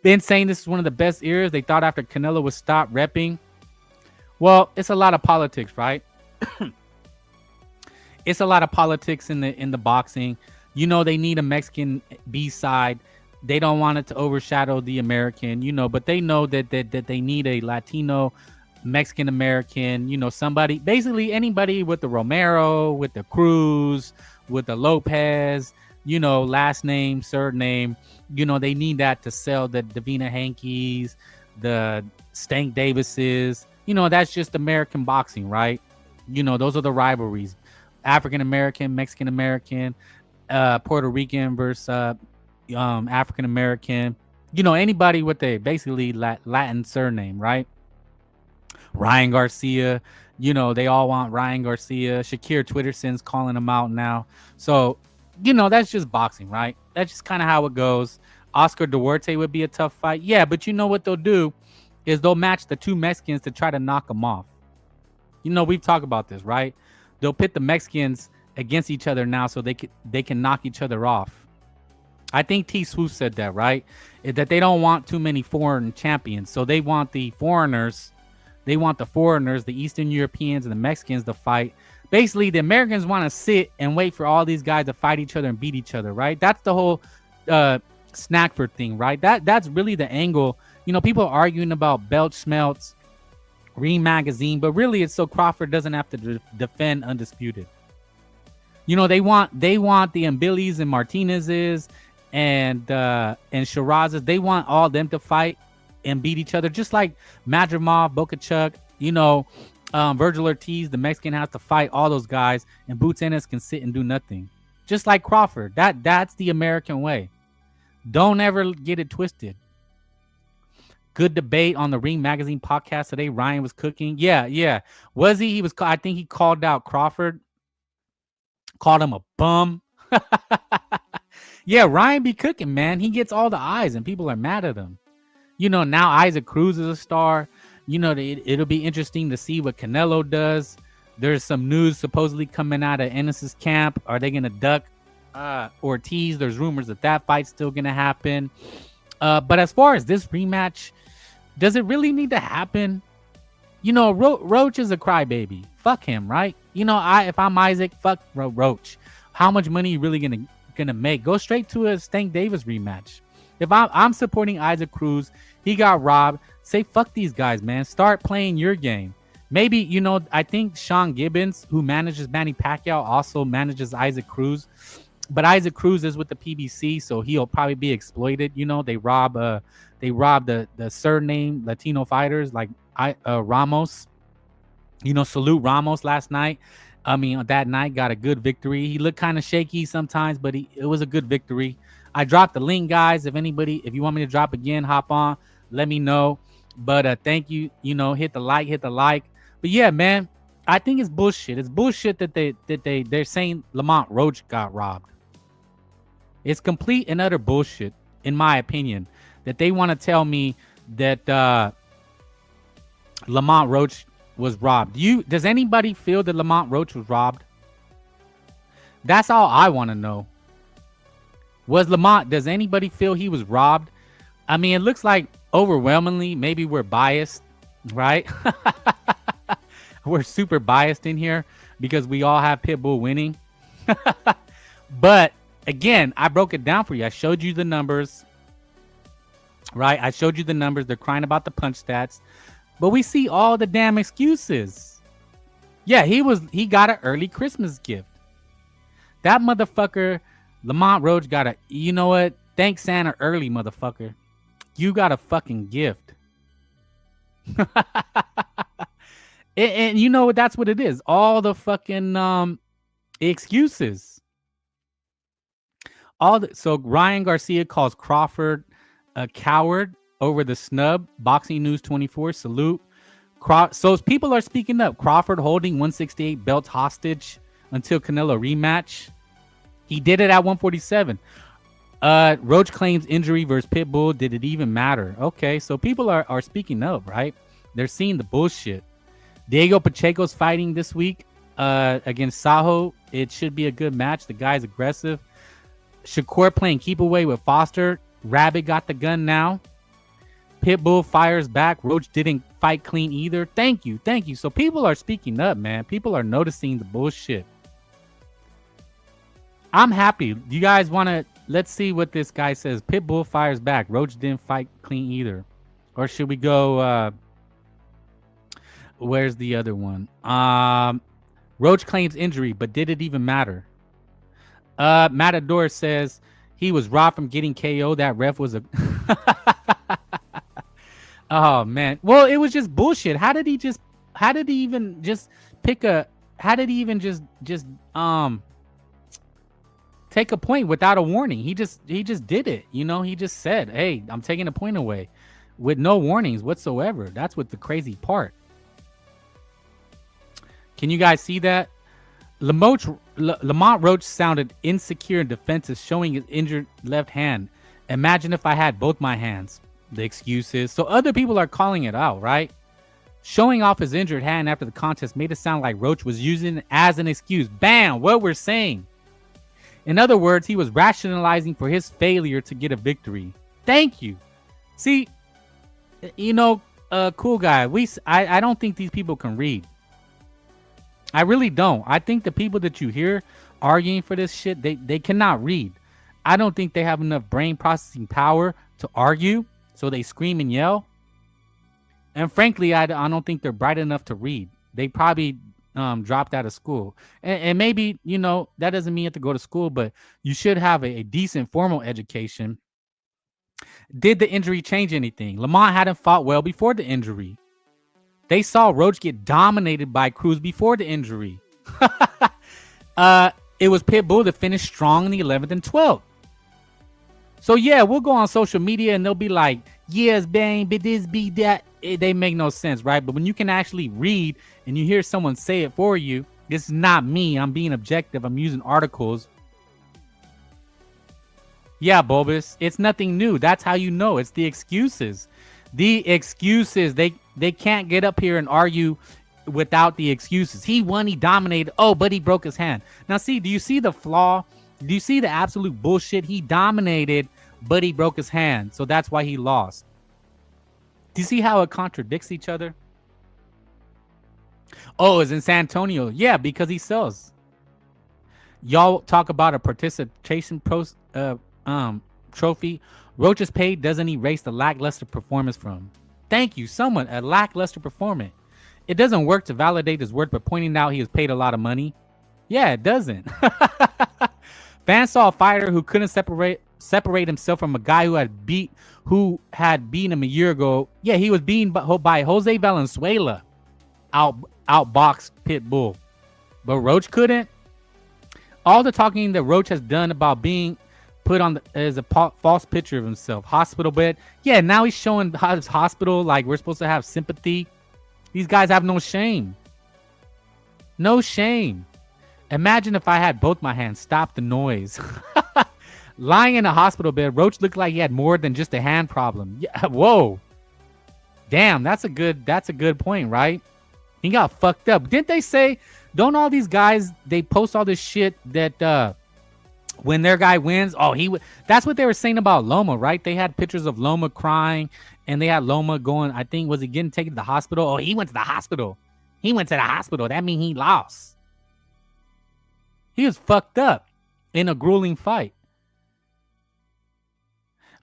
Been saying this is one of the best eras. They thought after Canelo would stop repping. Well, it's a lot of politics, right? It's a lot of politics in the boxing. You know, they need a Mexican B-side. They don't want it to overshadow the American, you know, but they know that they need a Latino Mexican American, you know, somebody, basically anybody with the Romero, with the Cruz, with the Lopez, you know, last name, surname, you know, they need that to sell the Davina Hankies, the Stank Davises, you know, that's just American boxing, right? You know, those are the rivalries. African American, Mexican American, Puerto Rican versus African American, you know, anybody with a basically Latin surname, right? Ryan Garcia, you know, they all want Ryan Garcia. Shakir Twitterson's calling him out now. So, you know, that's just boxing, right? That's just kind of how it goes. Oscar Duarte would be a tough fight. Yeah, but you know what they'll do is they'll match the two Mexicans to try to knock them off. You know, we've talked about this, right? They'll pit the Mexicans against each other now so they can knock each other off. I think T. Swoop said that, right? That they don't want too many foreign champions. So they want the foreigners, the Eastern Europeans and the Mexicans to fight. Basically, the Americans want to sit and wait for all these guys to fight each other and beat each other, right? That's the whole Snackford thing, right? That's really the angle. You know, people are arguing about Belch Smelts, Ring Magazine, but really it's so Crawford doesn't have to defend undisputed. You know, they want the Ambilis and Martinez's and Shiraz's. They want all them to fight and beat each other, just like Madrimov, Bokachuk, you know, Virgil Ortiz, the Mexican has to fight all those guys, and Boots Ennis can sit and do nothing. Just like Crawford. That's the American way. Don't ever get it twisted. Good debate on the Ring Magazine podcast today. Ryan was cooking. Yeah. Was he? He was. I think he called out Crawford. Called him a bum. Yeah, Ryan be cooking, man. He gets all the eyes, and people are mad at him. You know, now Isaac Cruz is a star. You know, it'll be interesting to see what Canelo does. There's some news supposedly coming out of Ennis's camp. Are they going to duck Ortiz? There's rumors that fight's still going to happen. But as far as this rematch, does it really need to happen? You know, Roach is a crybaby. Fuck him, right? You know, if I'm Isaac, fuck Roach. How much money are you really gonna make? Go straight to a Stank Davis rematch. If I'm supporting Isaac Cruz, he got robbed. Say fuck these guys, man. Start playing your game. Maybe, you know, I think Sean Gibbons, who manages Manny Pacquiao, also manages Isaac Cruz. But Isaac Cruz is with the PBC, so he'll probably be exploited. You know, they rob the surname Latino fighters like Ramos. You know, salute Ramos last night. I mean, that night got a good victory. He looked kind of shaky sometimes, but it was a good victory. I dropped the link, guys. If you want me to drop again, hop on. Let me know. But thank you. You know, hit the like. But yeah, man, I think it's bullshit. It's bullshit that they're saying Lamont Roach got robbed. It's complete and utter bullshit, in my opinion, that they want to tell me that Lamont Roach was robbed. Does anybody feel that Lamont Roach was robbed? That's all I want to know. Does anybody feel he was robbed? I mean, it looks like overwhelmingly, maybe we're biased, right? We're super biased in here because we all have Pitbull winning. But again, I broke it down for you. I showed you the numbers, right? I showed you the numbers. They're crying about the punch stats. But we see all the damn excuses. Yeah, he got an early Christmas gift. That motherfucker, Lamont Roach, you know what? Thanks Santa early, motherfucker. You got a fucking gift. and you know what? That's what it is. All the fucking excuses. So Ryan Garcia calls Crawford a coward over the snub. Boxing News 24 salute. So people are speaking up. Crawford holding 168 belts hostage until Canelo rematch. He did it at 147. Roach claims injury versus Pitbull. Did it even matter? Okay, so people are speaking up, right? They're seeing the bullshit. Diego Pacheco's fighting this week against Saho. It should be a good match. The guy's aggressive. Shakur playing keep away with Foster. Rabbit got the gun now. Pitbull fires back. Roach didn't fight clean either. Thank you. So people are speaking up, man. People are noticing the bullshit. I'm happy. You guys want to... Let's see what this guy says. Pitbull fires back. Roach didn't fight clean either. Or should we go... where's the other one? Roach claims injury, but did it even matter? Matador says he was robbed from getting KO. That ref was a... Oh, man. Well, it was just bullshit. How did he even just pick a... How did he even just take a point without a warning? He just did it. You know, he just said, hey, I'm taking a point away with no warnings whatsoever. That's what the crazy part. Can you guys see that? Lamont Roach sounded insecure and defensive, showing his injured left hand. Imagine if I had both my hands. The excuses. So other people are calling it out, right? Showing off his injured hand after the contest made it sound like Roach was using it as an excuse. Bam! What we're saying. In other words, he was rationalizing for his failure to get a victory. Thank you. See, you know, cool guy. I don't think these people can read. I really don't. I think the people that you hear arguing for this shit, they cannot read. I don't think they have enough brain processing power to argue, so they scream and yell. And frankly, I don't think they're bright enough to read. They probably dropped out of school. And maybe, you know, that doesn't mean you have to go to school, but you should have a decent formal education. Did the injury change anything? Lamont hadn't fought well before the injury. They saw Roach get dominated by Cruz before the injury. It was Pitbull that finished strong in the 11th and 12th. So yeah, we'll go on social media and they'll be like, yes, bang, but this be that. They make no sense, right? But when you can actually read and you hear someone say it for you, this is not me. I'm being objective. I'm using articles. Yeah, Bulbous, it's nothing new. That's how you know. It's the excuses. The excuses. They can't get up here and argue without the excuses. He won, he dominated. Oh, but he broke his hand. Now, see, do you see the flaw? Do you see the absolute bullshit? He dominated, but he broke his hand. So that's why he lost. Do you see how it contradicts each other? Oh, it's in San Antonio. Yeah, because he sells. Y'all talk about a participation trophy. Roach's pay doesn't erase the lackluster performance from. Thank you. Someone, a lackluster performance. It doesn't work to validate his work by pointing out he was paid a lot of money. Yeah, it doesn't. Fans saw a fighter who couldn't separate himself from a guy who had beaten him a year ago. Yeah, he was beaten by Jose Valenzuela. Outboxed Pitbull. But Roach couldn't. All the talking that Roach has done about being put on as a false picture of himself. Hospital bed. Yeah, now he's showing his hospital like we're supposed to have sympathy. These guys have no shame. No shame. Imagine if I had both my hands. Stop the noise. Lying in a hospital bed, Roach looked like he had more than just a hand problem. Yeah, whoa. Damn, that's a good point, right? He got fucked up. Didn't they say, don't all these guys, they post all this shit that when their guy wins, that's what they were saying about Loma, right? They had pictures of Loma crying and they had Loma going, I think, was he getting taken to the hospital? Oh, he went to the hospital. He went to the hospital. That means he lost. He was fucked up in a grueling fight.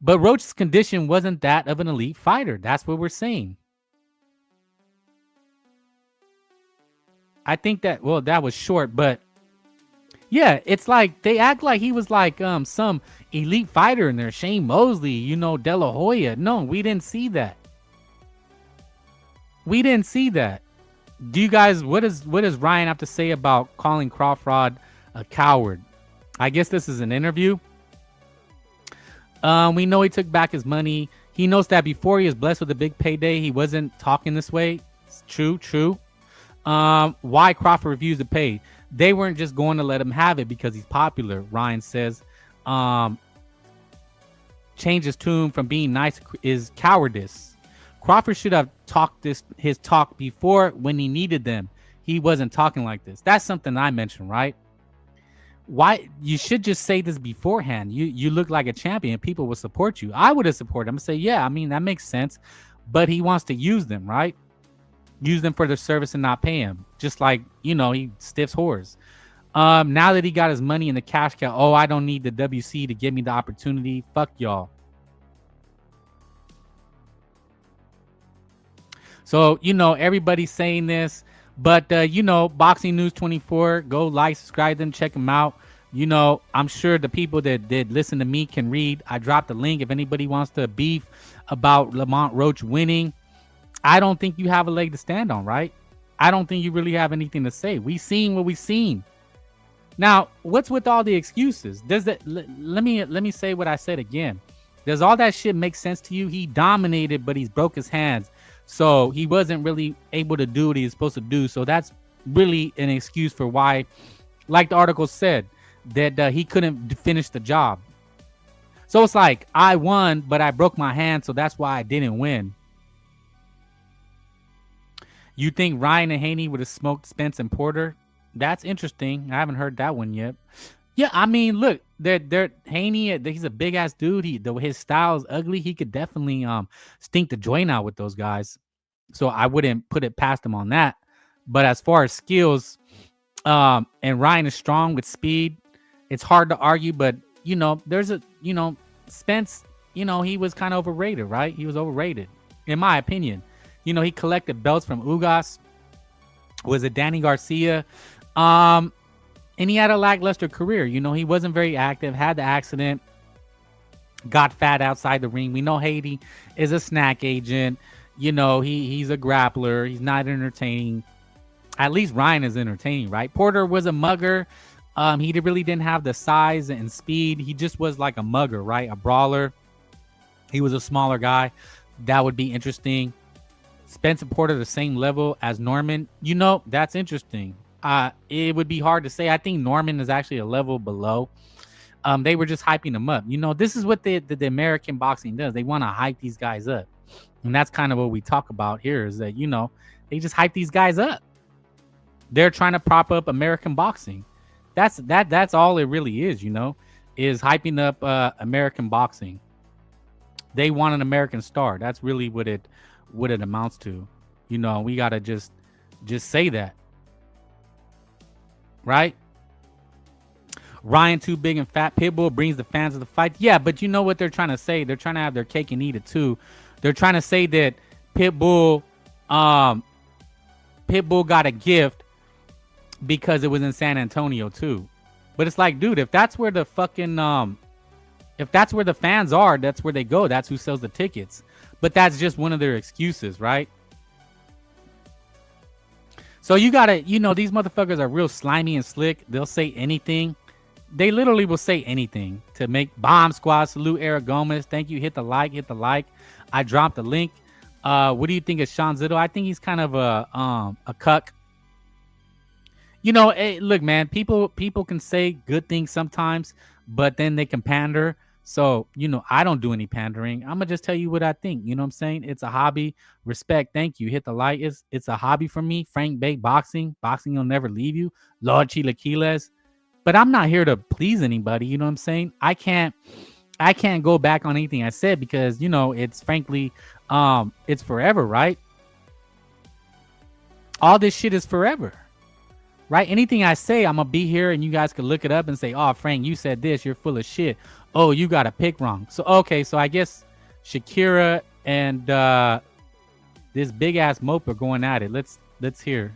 But Roach's condition wasn't that of an elite fighter. That's what we're saying. I think that, well, that was short, but yeah, it's like they act like he was like some elite fighter in there. Shane Mosley, you know, De La Hoya. No, we didn't see that. We didn't see that. Do you guys, what does Ryan have to say about calling Crawford a coward? I guess this is an interview. We know he took back his money. He knows that before he was blessed with a big payday, he wasn't talking this way. It's true, true. Why Crawford refused to pay? They weren't just going to let him have it because he's popular. Ryan says, change his tune from being nice is cowardice. Crawford should have talked his talk before when he needed them. He wasn't talking like this. That's something I mentioned, right? Why you should just say this beforehand. You look like a champion. People will support you. I would have supported him and say, yeah, I mean, that makes sense. But he wants to use them, right? Use them for their service and not pay him. Just like, he stiffs whores. Now that he got his money in the cash cow, oh, I don't need the WC to give me the opportunity. Fuck y'all. So, everybody's saying this, but, Boxing News 24, go like, subscribe them, check them out. I'm sure the people that did listen to me can read. I dropped a link if anybody wants to beef about Lamont Roach winning. I don't think you have a leg to stand on, right? I don't think you really have anything to say. We seen what we seen. Now, what's with all the excuses? Does that let me say what I said again. Does all that shit make sense to you? He dominated, but he's broke his hands. So he wasn't really able to do what he was supposed to do. So that's really an excuse for why, like the article said, that he couldn't finish the job. So it's like, I won, but I broke my hand, so that's why I didn't win. You think Ryan and Haney would have smoked Spence and Porter? That's interesting. I haven't heard that one yet. Yeah, I mean, look, they're Haney. He's a big ass dude. His style is ugly. He could definitely stink the joint out with those guys. So I wouldn't put it past him on that. But as far as skills, and Ryan is strong with speed. It's hard to argue, but there's Spence. He was kind of overrated, right? He was overrated, in my opinion. He collected belts from Ugas. Was it Danny Garcia? And he had a lackluster career. He wasn't very active, had the accident, got fat outside the ring. We know Haiti is a snack agent. He's a grappler. He's not entertaining. At least Ryan is entertaining, right? Porter was a mugger. He really didn't have the size and speed. He just was like a mugger, right? A brawler. He was a smaller guy. That would be interesting. Spence and Porter the same level as Norman. That's interesting. It would be hard to say. I think Norman is actually a level below. They were just hyping him up. This is what the American boxing does. They want to hype these guys up. And that's kind of what we talk about here is that, they just hype these guys up. They're trying to prop up American boxing. That's all it really is, is hyping up American boxing. They want an American star. That's really what it amounts to. We got to just say that. Right? Ryan too big and fat. Pitbull brings the fans of the fight. Yeah, but you know what they're trying to say? They're trying to have their cake and eat it too. They're trying to say that Pitbull got a gift because it was in San Antonio too. But it's like, dude, if that's where the fucking if that's where the fans are, that's where they go. That's who sells the tickets. But that's just one of their excuses, right? So you gotta, these motherfuckers are real slimy and slick. They'll say anything. They literally will say anything to make Bomb Squad. Salute Eric Gomez. Thank you. Hit the like. I dropped the link. What do you think of Sean Zitto? I think he's kind of a cuck. Hey, look, man, people can say good things sometimes, but then they can pander. So, I don't do any pandering. I'm going to just tell you what I think. You know what I'm saying? It's a hobby. Respect. Thank you. Hit the like. It's a hobby for me. Frank Bake Boxing. Boxing will never leave you. Lord Chilaquiles. But I'm not here to please anybody. You know what I'm saying? I can't go back on anything I said because, it's frankly, it's forever, right? All this shit is forever. Right? Anything I say, I'm going to be here and you guys can look it up and say, oh, Frank, you said this. You're full of shit. Oh, you got a pick wrong. So, okay. So I guess Shakira and this big ass mope are going at it. Let's hear.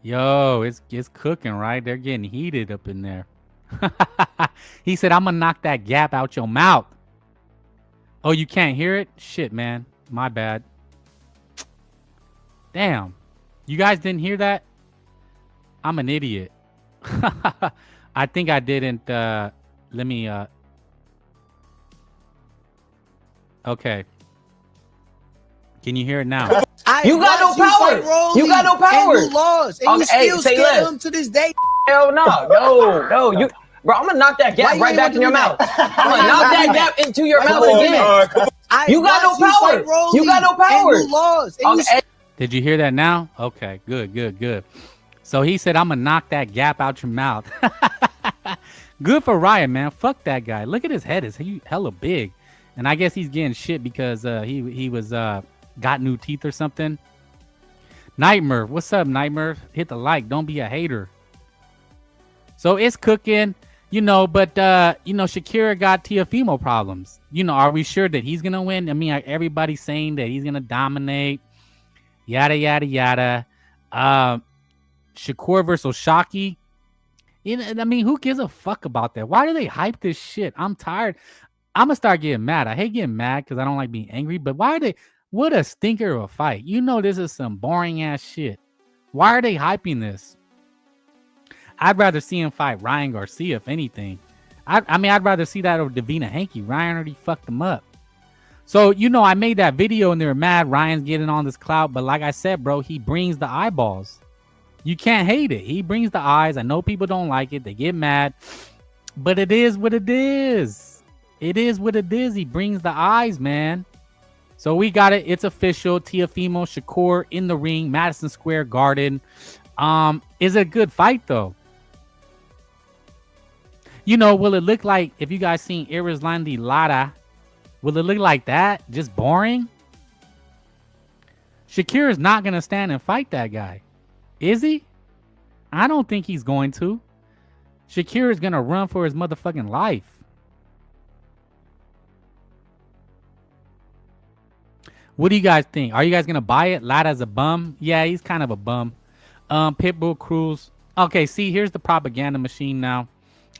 Yo, it's cooking, right? They're getting heated up in there. He said, "I'm gonna knock that gap out your mouth." Oh, you can't hear it? Shit, man. My bad. Damn. You guys didn't hear that? I'm an idiot. I think I didn't. Let me. Okay. Can you hear it now? You got no power. You got no power. And you lost. And you still scared him to this day. Hell no. You, bro, I'm gonna knock that gap right back in your mouth. I'm gonna knock that gap into your mouth again. You got no power. You got no power. And you lost. And Did you hear that now? Okay, good. So he said, "I'm gonna knock that gap out your mouth." Good for Ryan, man. Fuck that guy. Look at his head. Is he hella big? And I guess he's getting shit because he was got new teeth or something. Nightmare, what's up, Nightmare? Hit the like. Don't be a hater. So it's cooking, but Shakira got Teofimo problems. Are we sure that he's gonna win? I mean, everybody's saying that he's gonna dominate. Yada yada yada. Shakur versus Shaki. I mean, who gives a fuck about that? Why do they hype this shit? I'm tired. I'm gonna start getting mad. I hate getting mad because I don't like being angry. But why are they? What a stinker of a fight. This is some boring ass shit. Why are they hyping this? I'd rather see him fight Ryan Garcia, if anything. I'd rather see that over Davina Hanky. Ryan already fucked him up. So, I made that video and they were mad. Ryan's getting on this clout. But like I said, bro, he brings the eyeballs. You can't hate it. He brings the eyes. I know people don't like it. They get mad. But it is what it is. It is what it is. He brings the eyes, man. So we got it. It's official. Teofimo Shakur in the ring. Madison Square Garden. Is it a good fight, though? Will it look like, if you guys seen Erislandy Lara, will it look like that? Just boring? Shakir is not going to stand and fight that guy. Is he? I don't think he's going to. Shakir is going to run for his motherfucking life. What do you guys think? Are you guys going to buy it? Lada's a bum? Yeah, he's kind of a bum. Pitbull Cruz. Okay, see, here's the propaganda machine now.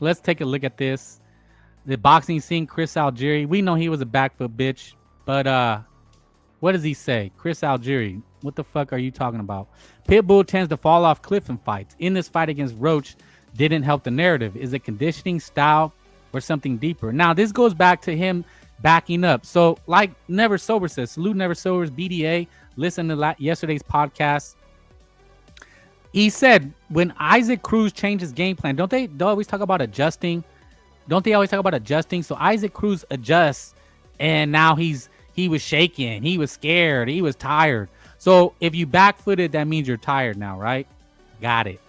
Let's take a look at this. The boxing scene, Chris Algieri. We know he was a back foot bitch. But what does he say? Chris Algieri. What the fuck are you talking about? Pitbull tends to fall off cliff in fights. In this fight against Roach, didn't help the narrative. Is it conditioning, style, or something deeper? Now, this goes back to him backing up. So, like Never Sober says, salute Never Sober's BDA. Listen to yesterday's podcast. He said when Isaac Cruz changed his game plan, don't they always talk about adjusting? Don't they always talk about adjusting? So Isaac Cruz adjusts, and now he was shaking, he was scared, he was tired. So if you back-footed, that means you're tired now, right? Got it.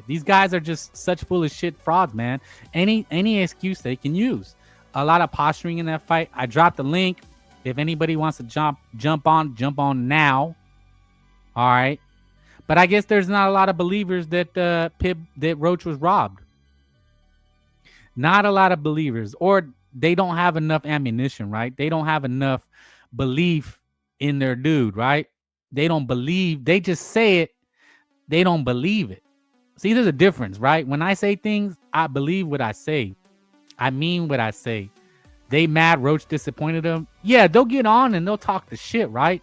These guys are just such full of shit frauds, man. Any excuse they can use. A lot of posturing in that fight. I dropped the link. If anybody wants to jump on now. All right. But I guess there's not a lot of believers that that Roach was robbed. Not a lot of believers, or they don't have enough ammunition, right? They don't have enough belief in their dude, right? They don't believe. They just say it. They don't believe it. See, there's a difference, right? When I say things, I believe what I say. I mean what I say. They mad Roach disappointed them. Yeah, they'll get on and they'll talk the shit, right?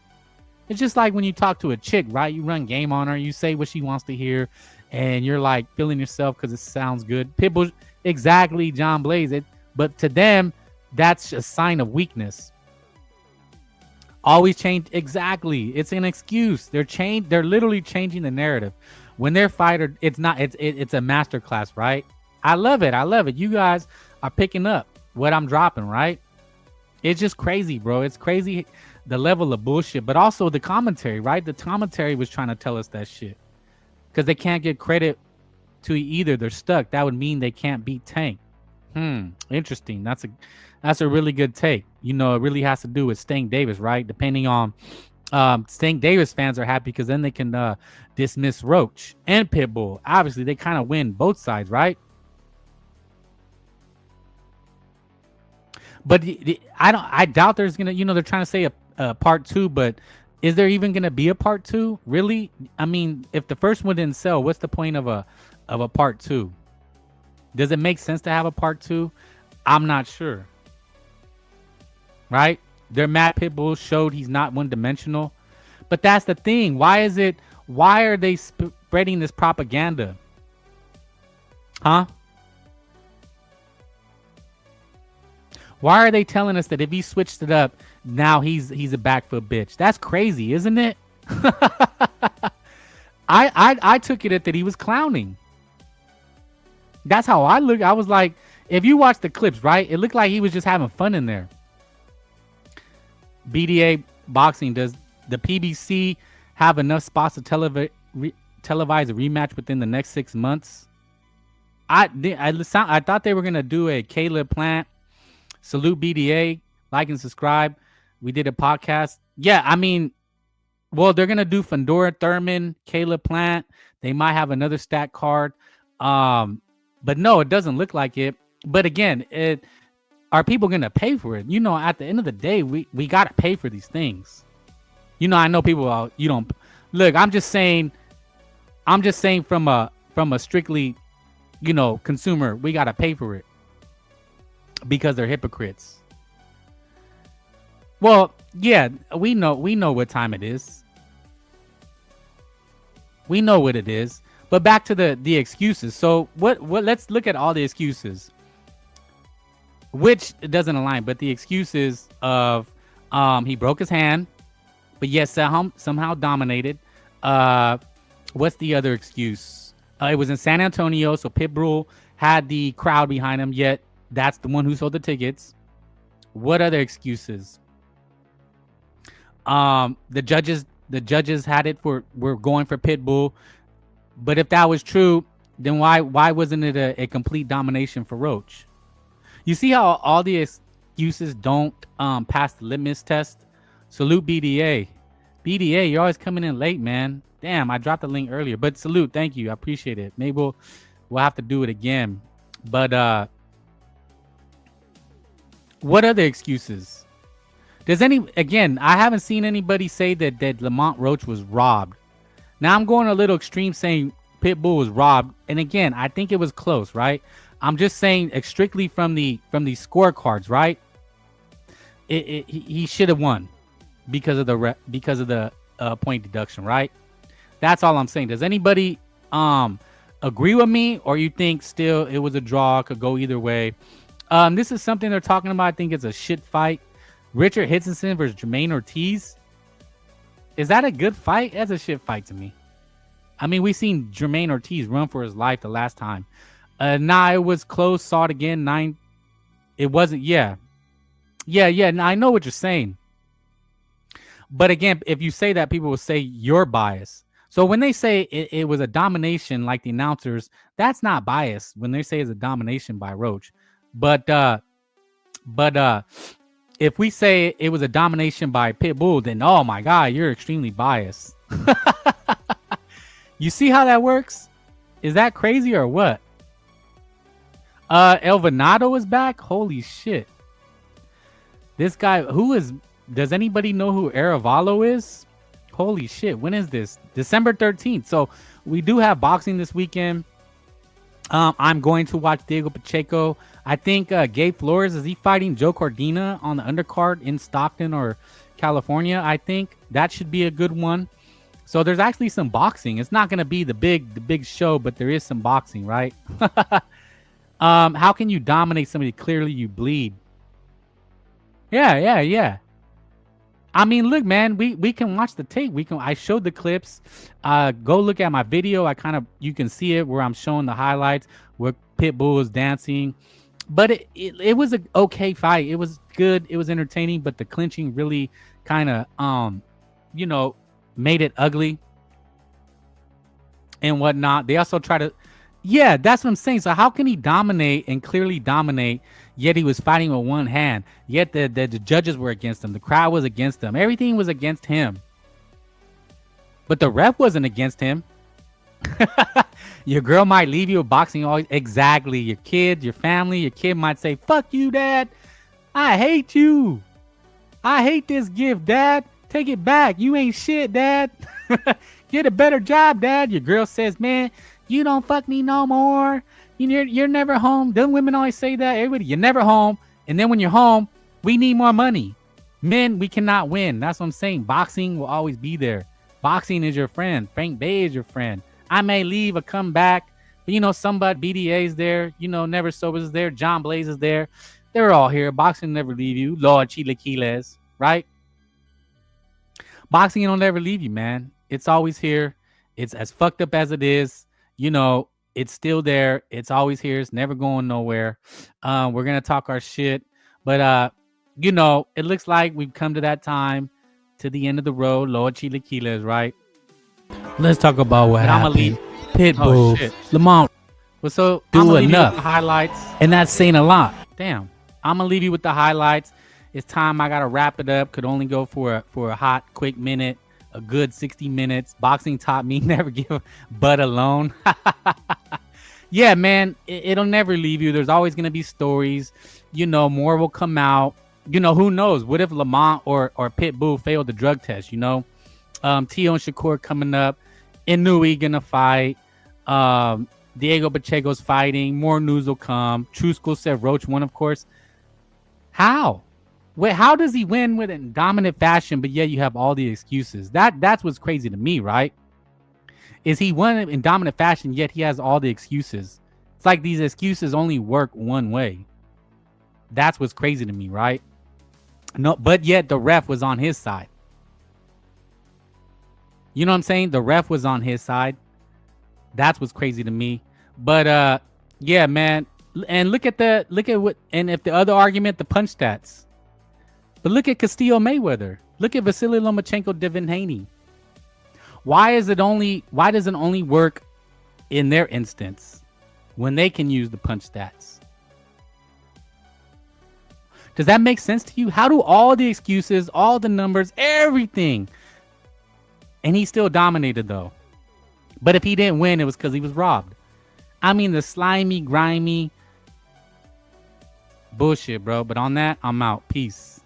It's just like when you talk to a chick, right? You run game on her, you say what she wants to hear, and you're like feeling yourself because it sounds good. Pitbull, exactly, John Blaze. But to them, that's a sign of weakness. Always change. Exactly. It's an excuse. They're literally changing the narrative. When they're fighter, it's not. It's a masterclass, right? I love it. You guys are picking up what I'm dropping, right? It's just crazy, bro. It's crazy the level of bullshit, but also the commentary, right? The commentary was trying to tell us that shit because they can't get credit to either. They're stuck. That would mean they can't beat Tank. Interesting. That's a really good take. It really has to do with Stank Davis, right? Depending on Stank Davis fans are happy because then they can dismiss Roach and Pitbull. Obviously, they kind of win both sides, right? But I doubt there's gonna, they're trying to say a part 2, but Is there even going to be a part 2? Really? I mean, if the first one didn't sell, what's the point of a part 2? Does it make sense to have a part 2? I'm not sure. Right? Their Matt Pitbull showed he's not one-dimensional. But that's the thing. Why are they spreading this propaganda? Huh? Why are they telling us that if he switched it up, now he's a back foot bitch? That's crazy, isn't it? I took it that he was clowning. That's how I look. I was like, if you watch the clips, right? It looked like he was just having fun in there. BDA boxing, does the PBC have enough spots to televise a rematch within the next 6 months? I thought they were gonna do a Caleb Plant. Salute BDA, like and subscribe. We did a podcast. Yeah, I mean, well, they're gonna do Fedora Thurman, Caleb Plant. They might have another stat card. But no, it doesn't look like it. But again, are people gonna pay for it? You know, at the end of the day, we gotta pay for these things. You know, I know people you don't look. I'm just saying from a strictly, you know, consumer, we gotta pay for it because they're hypocrites. Well, yeah, we know what time it is. We know what it is. But back to the excuses. So what let's look at all the excuses. Which doesn't align, but the excuses of he broke his hand, but yet somehow dominated. What's the other excuse? It was in San Antonio, so Pitbull had the crowd behind him, yet that's the one who sold the tickets. What other excuses? The judges had it were going for Pitbull. But if that was true, then why wasn't it a complete domination for Roach? You see how all the excuses don't pass the litmus test? Salute BDA. BDA, you're always coming in late, man. Damn, I dropped the link earlier. But salute, thank you. I appreciate it. Maybe we'll have to do it again. But what other excuses? Again, I haven't seen anybody say that Lamont Roach was robbed. Now I'm going a little extreme saying Pitbull was robbed. And again, I think it was close, right? I'm just saying strictly from the scorecards, right? He should have won because of the point deduction, right? That's all I'm saying. Does anybody agree with me, or you think still it was a draw, could go either way? This is something they're talking about. I think it's a shit fight. Richard Hitchinson versus Jermaine Ortiz. Is that a good fight? That's a shit fight to me. I mean, we seen Jermaine Ortiz run for his life the last time. Nah, it was close. Saw it again. 9. It wasn't. Yeah. Now, I know what you're saying. But again, if you say that, people will say you're biased. So when they say it was a domination, like the announcers, that's not bias. When they say it's a domination by Roach, but if we say it was a domination by Pitbull, then oh my God, you're extremely biased. You see how that works? Is that crazy or what? El Venado is back. Holy shit! This guy, does anybody know who Aravalo is? Holy shit! When is this? December 13th. So we do have boxing this weekend. I'm going to watch Diego Pacheco. I think Gabe Flores, is he fighting Joe Cordina on the undercard in Stockton or California? I think that should be a good one. So there's actually some boxing. It's not going to be the big show, but there is some boxing, right? How can you dominate somebody? Clearly you bleed. Yeah. I mean, look, man, we can watch the tape. I showed the clips. Go look at my video. You can see it where I'm showing the highlights where Pitbull is dancing. But it was an okay fight. It was good. It was entertaining, but the clinching really kind of made it ugly and whatnot. They also try to, yeah, that's what I'm saying. So how can he dominate and clearly dominate, yet he was fighting with one hand, yet the judges were against him, the crowd was against him, everything was against him, but the ref wasn't against him. Your girl might leave you a boxing, exactly. Your kids, your family, your kid might say, fuck you, dad, I hate you, I hate this gift, dad. Take it back. You ain't shit, Dad. Get a better job, Dad. Your girl says, man, you don't fuck me no more. You're never home. Them women always say that. Everybody, you're never home. And then when you're home, we need more money. Men, we cannot win. That's what I'm saying. Boxing will always be there. Boxing is your friend. Frank Bay is your friend. I may leave or come back. But, somebody, BDA is there. Never Sober is there. John Blaze is there. They're all here. Boxing never leave you. Lord Chilaquiles, right? Boxing don't ever leave you, man. It's always here. It's as fucked up as it is. It's still there. It's always here. It's never going nowhere. We're going to talk our shit. But, it looks like we've come to that time, to the end of the road. Lord Chilaquiles, right? Let's talk about what happened. Pitbull, Lamont. Well, so do enough highlights, and that's saying a lot. Damn, I'm gonna leave you with the highlights. It's time. I gotta wrap it up. Could only go for a hot, quick minute, a good 60 minutes. Boxing taught me never give a butt alone. Yeah, man, it'll never leave you. There's always gonna be stories. More will come out. Who knows? What if Lamont or Pitbull failed the drug test? Tio and Shakur coming up. Inui gonna fight. Diego Pacheco's fighting. More news will come. True School said Roach won, of course. How? Wait, how does he win with in dominant fashion, but yet you have all the excuses? That's what's crazy to me, right? Is he won in dominant fashion, yet he has all the excuses? It's like these excuses only work one way. That's what's crazy to me, right? No, but yet the ref was on his side. You know what I'm saying? The ref was on his side. That's what's crazy to me. But yeah, man. And look at what, and if the other argument, the punch stats. But look at Castillo Mayweather. Look at Vasily Lomachenko, Devin Haney. Why does it only work in their instance when they can use the punch stats? Does that make sense to you? How do all the excuses, all the numbers, everything, and he still dominated though? But if he didn't win, it was because he was robbed. I mean, the slimy, grimy bullshit, bro. But on that, I'm out. Peace.